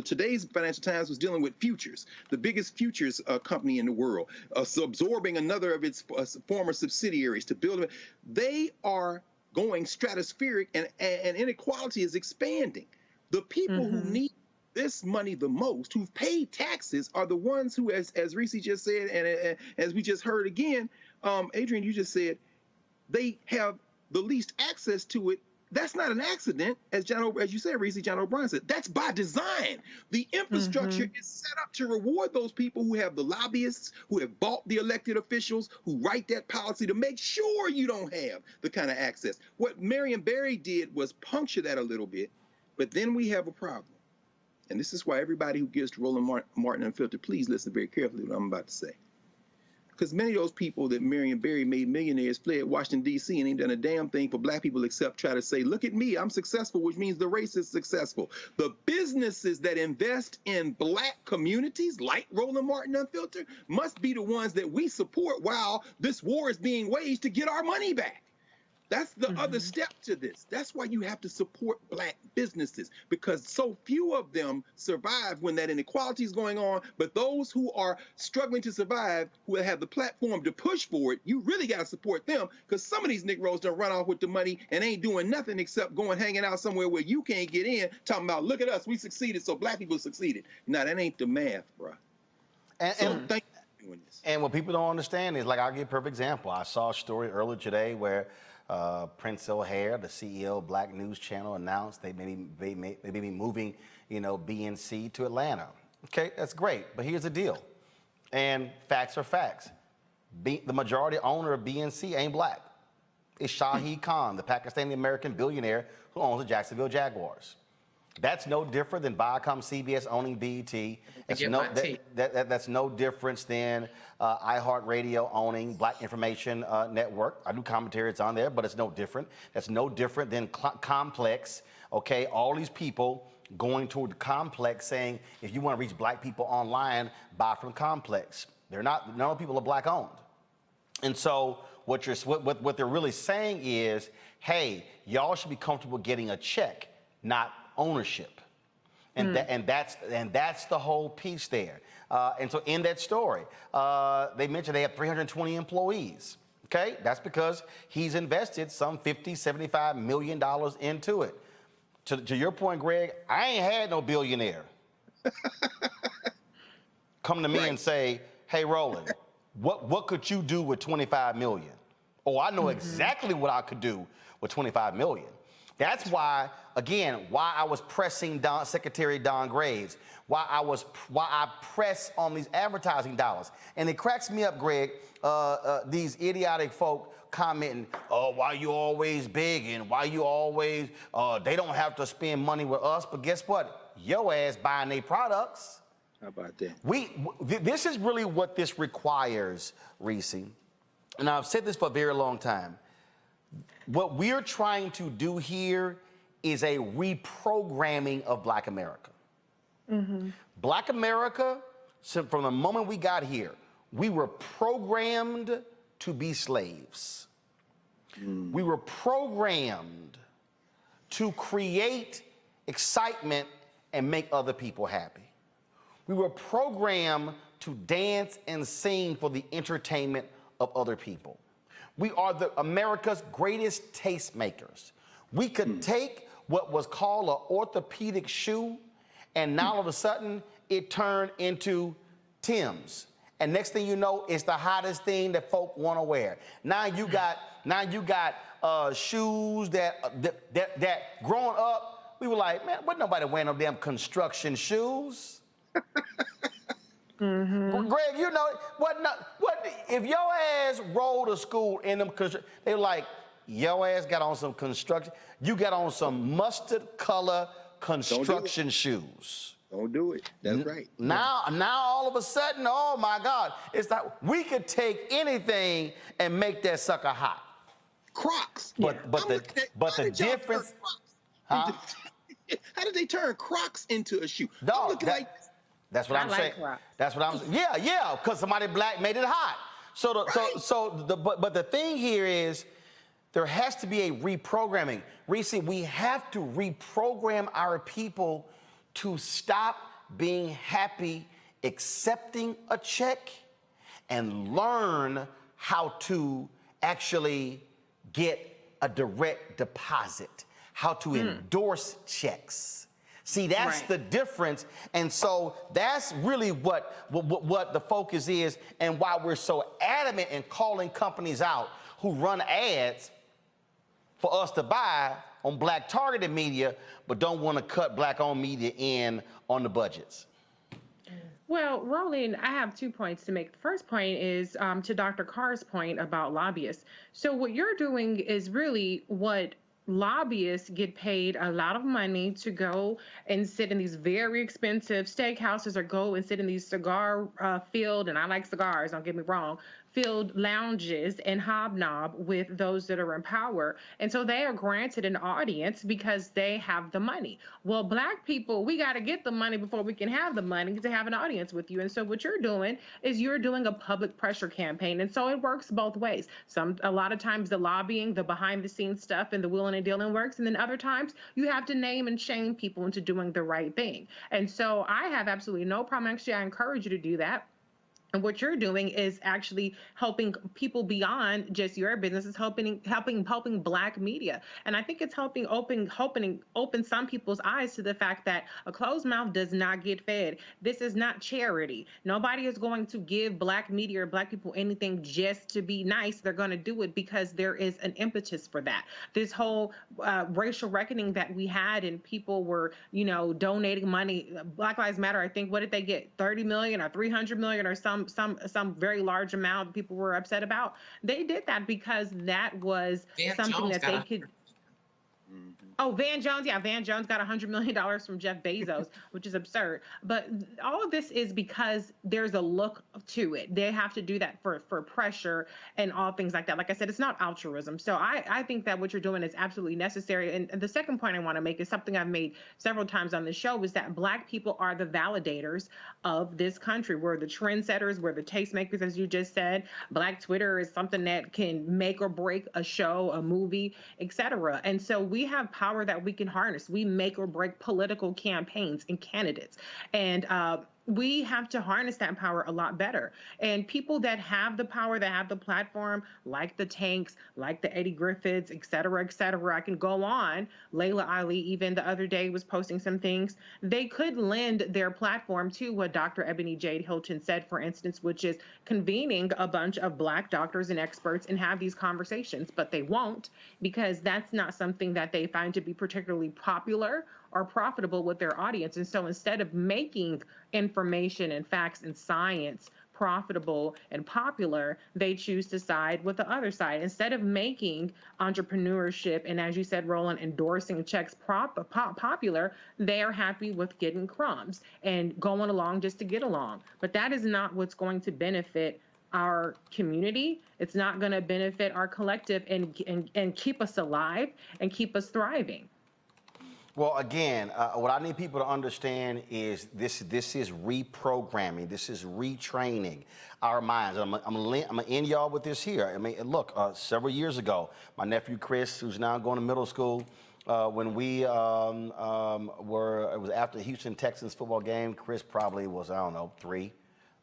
today's Financial Times was dealing with futures, the biggest futures company in the world, so absorbing another of its former subsidiaries to build it. They are going stratospheric, and inequality is expanding. The people who need this money the most, who've paid taxes, are the ones who, as Reese just said, and as we just heard again, Adrian, you just said, they have the least access to it. That's not an accident, as you said, Reese, John O'Brien said. That's by design. The infrastructure is set up to reward those people who have the lobbyists, who have bought the elected officials, who write that policy to make sure you don't have the kind of access. What Marion Barry did was puncture that a little bit, but then we have a problem. And this is why everybody who gives to Roland Martin Unfiltered, please listen very carefully to what I'm about to say. Because many of those people that Marion Barry made millionaires fled Washington, D.C. and ain't done a damn thing for black people except try to say, look at me, I'm successful, which means the race is successful. The businesses that invest in black communities, like Roland Martin Unfiltered, must be the ones that we support while this war is being waged to get our money back. That's the other step to this. That's why you have to support black businesses, because so few of them survive when that inequality is going on. But those who are struggling to survive, who have the platform to push for it, you really got to support them, because some of these Negroes don't run off with the money and ain't doing nothing except going hanging out somewhere where you can't get in, talking about, look at us, we succeeded, so black people succeeded. Now, that ain't the math, bro. Thank you for doing this. And what people don't understand is, like, I'll give a perfect example. I saw a story earlier today where Prince O'Hare, the CEO of Black News Channel, announced they may be moving, BNC to Atlanta. Okay, that's great, but here's the deal, and facts are facts. The majority owner of BNC ain't black. It's Shahid Khan, the Pakistani-American billionaire who owns the Jacksonville Jaguars. That's no different than Viacom-CBS owning BET. That's no difference than iHeartRadio owning Black Information Network. I do commentary, it's on there, but it's no different. That's no different than Complex, okay? All these people going toward the Complex saying, if you want to reach black people online, buy from Complex. None of the people are black owned. And so what they're really saying is, hey, y'all should be comfortable getting a check, not ownership. And that's the whole piece there. And so in that story, they mentioned they have 320 employees. Okay, that's because he's invested some $50, $75 million into it. To your point, Greg, I ain't had no billionaire come to me and say, hey, Roland, what could you do with 25 million? Oh, I know exactly what I could do with 25 million. That's why, again, why I was pressing Secretary Don Graves, why I press on these advertising dollars. And it cracks me up, Greg, these idiotic folk commenting, oh, why you always begging? Why you always, they don't have to spend money with us. But guess what? Your ass buying their products. How about that? This is really what this requires, Reese. And I've said this for a very long time. What we're trying to do here is a reprogramming of Black America. Black America, so from the moment we got here, we were programmed to be slaves. We were programmed to create excitement and make other people happy. We were programmed to dance and sing for the entertainment of other people. We are America's greatest tastemakers. We could take what was called an orthopedic shoe, and now all of a sudden it turned into Tim's. And next thing you know, it's the hottest thing that folk want to wear. Now you got shoes that growing up, we were like, man, wasn't nobody wearing no damn construction shoes. Greg, you know what if your ass rolled to school in them? They were like, your ass got on some construction. You got on some mustard color construction shoes. Don't do it. That's right. Now all of a sudden, oh my God, it's like we could take anything and make that sucker hot. Crocs. But the difference. Huh? How did they turn Crocs into a shoe? No, that's what I'm saying. That's what I'm saying. Yeah, because somebody black made it hot. But the thing here is there has to be a reprogramming. Reese, we have to reprogram our people to stop being happy accepting a check and learn how to actually get a direct deposit, how to endorse checks. See, that's the difference. And so that's really what the focus is and why we're so adamant in calling companies out who run ads for us to buy on black targeted media, but don't want to cut black-owned media in on the budgets. Well, Roland, I have 2 points to make. The first point is to Dr. Carr's point about lobbyists. So what you're doing is really what lobbyists get paid a lot of money to go and sit in these very expensive steakhouses or go and sit in these cigar filled, and I like cigars, don't get me wrong, filled lounges and hobnob with those that are in power. And so they are granted an audience because they have the money. Well, black people, we got to get the money before we can have the money to have an audience with you. And so what you're doing is you're doing a public pressure campaign. And so it works both ways. A lot of times the lobbying, the behind the scenes stuff and the wheeling and dealing works. And then other times you have to name and shame people into doing the right thing. And so I have absolutely no problem. Actually, I encourage you to do that. And what you're doing is actually helping people beyond just your business. It's helping black media. And I think it's helping open some people's eyes to the fact that a closed mouth does not get fed. This is not charity. Nobody is going to give black media or black people anything just to be nice. They're going to do it because there is an impetus for that. This whole racial reckoning that we had and people were, donating money. Black Lives Matter, I think, what did they get? 30 million or 300 million or some very large amount people were upset about. They did that because that was something that they could. Oh, Van Jones. Yeah, Van Jones got $100 million from Jeff Bezos, which is absurd. But all of this is because there's a look to it. They have to do that for pressure and all things like that. Like I said, it's not altruism. So I think that what you're doing is absolutely necessary. And the second point I want to make is something I've made several times on the show is that black people are the validators of this country. We're the trendsetters. We're the tastemakers, as you just said. Black Twitter is something that can make or break a show, a movie, etc. And so we have power that we can harness. We make or break political campaigns and candidates. And we have to harness that power a lot better. And people that have the power, that have the platform, like the Tanks, like the Eddie Griffiths, et cetera, I can go on. Layla Ali, even the other day, was posting some things. They could lend their platform to what Dr. Ebony Jade Hilton said, for instance, which is convening a bunch of black doctors and experts and have these conversations. But they won't, because that's not something that they find to be particularly popular or profitable with their audience. And so instead of making information and facts and science profitable and popular, they choose to side with the other side. Instead of making entrepreneurship and, as you said, Roland, endorsing checks popular, they are happy with getting crumbs and going along just to get along. But that is not what's going to benefit our community. It's not going to benefit our collective and keep us alive and keep us thriving. Well, again, what I need people to understand is this is reprogramming. This is retraining our minds. I'm going to end y'all with this here. I mean, look, several years ago, my nephew Chris, who's now going to middle school, when we it was after the Houston Texans football game, Chris probably was, 3,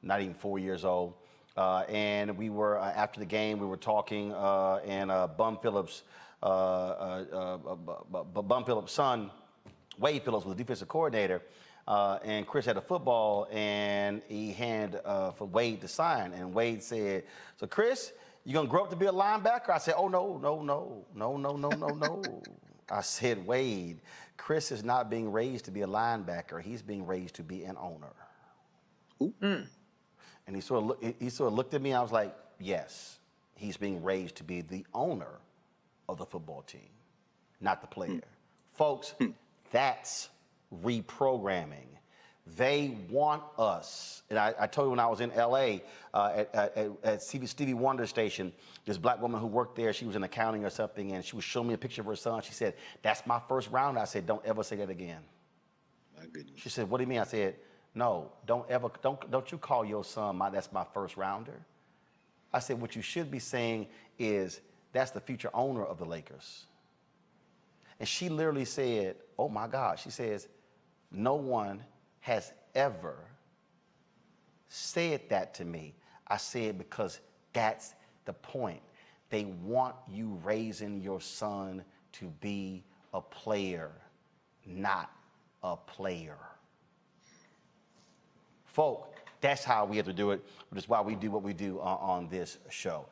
not even 4 years old. And we were, after the game, we were talking, and Bum Phillips' son, Wade Phillips, was the defensive coordinator, and Chris had a football, and he handed for Wade to sign, and Wade said, "So Chris, you gonna grow up to be a linebacker?" I said, "Oh no." I said, "Wade, Chris is not being raised to be a linebacker. He's being raised to be an owner." And he sort of looked at me. I was like, yes, he's being raised to be the owner of the football team, not the player. Folks, that's reprogramming. They want us, and I told you when I was in LA at Stevie Wonder Station, this black woman who worked there, she was in accounting or something, and she was showing me a picture of her son. She said, "That's my first round." I said, "Don't ever say that again." My goodness. She said, "What do you mean?" I said, "No, don't you call your son that's my first rounder." I said, "What you should be saying is that's the future owner of the Lakers." And she literally said, "Oh my God," she says, "No one has ever said that to me." I said, because that's the point. They want you raising your son to be a player, not a player. Folk, that's how we have to do it, which is why we do what we do on this show.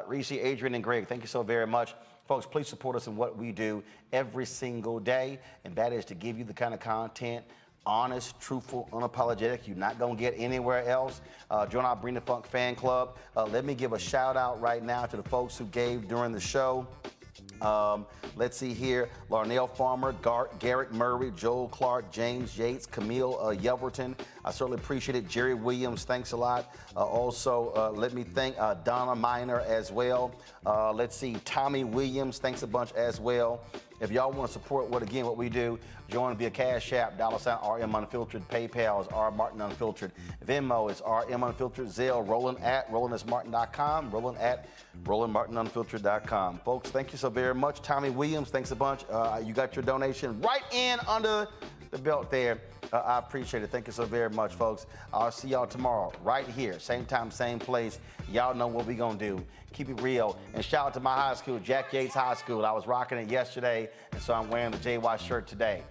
Reese, Adrian, and Greg, thank you so very much. Folks, please support us in what we do every single day, and that is to give you the kind of content, honest, truthful, unapologetic, you're not going to get anywhere else. Join our Bring the Funk fan club. Let me give a shout out right now to the folks who gave during the show. Let's see here. Larnell Farmer, Garrett Murray, Joel Clark, James Yates, Camille Yelverton. I certainly appreciate it. Jerry Williams, thanks a lot. Also, let me thank Donna Miner as well. Let's see, Tommy Williams, thanks a bunch as well. If y'all want to support what we do, join via Cash App, $RM Unfiltered, PayPal is R Martin Unfiltered, Venmo is RM Unfiltered, Zelle, Roland at RolandSMartin.com, Roland at RolandMartinUnfiltered.com. Folks, thank you so very much. Tommy Williams, thanks a bunch. You got your donation right in under the belt there. I appreciate it. Thank you so very much, folks. I'll see y'all tomorrow right here, same time, same place. Y'all know what we gonna do. Keep it real. And shout out to my high school, Jack Yates High School. I was rocking it yesterday, and so I'm wearing the JY shirt today.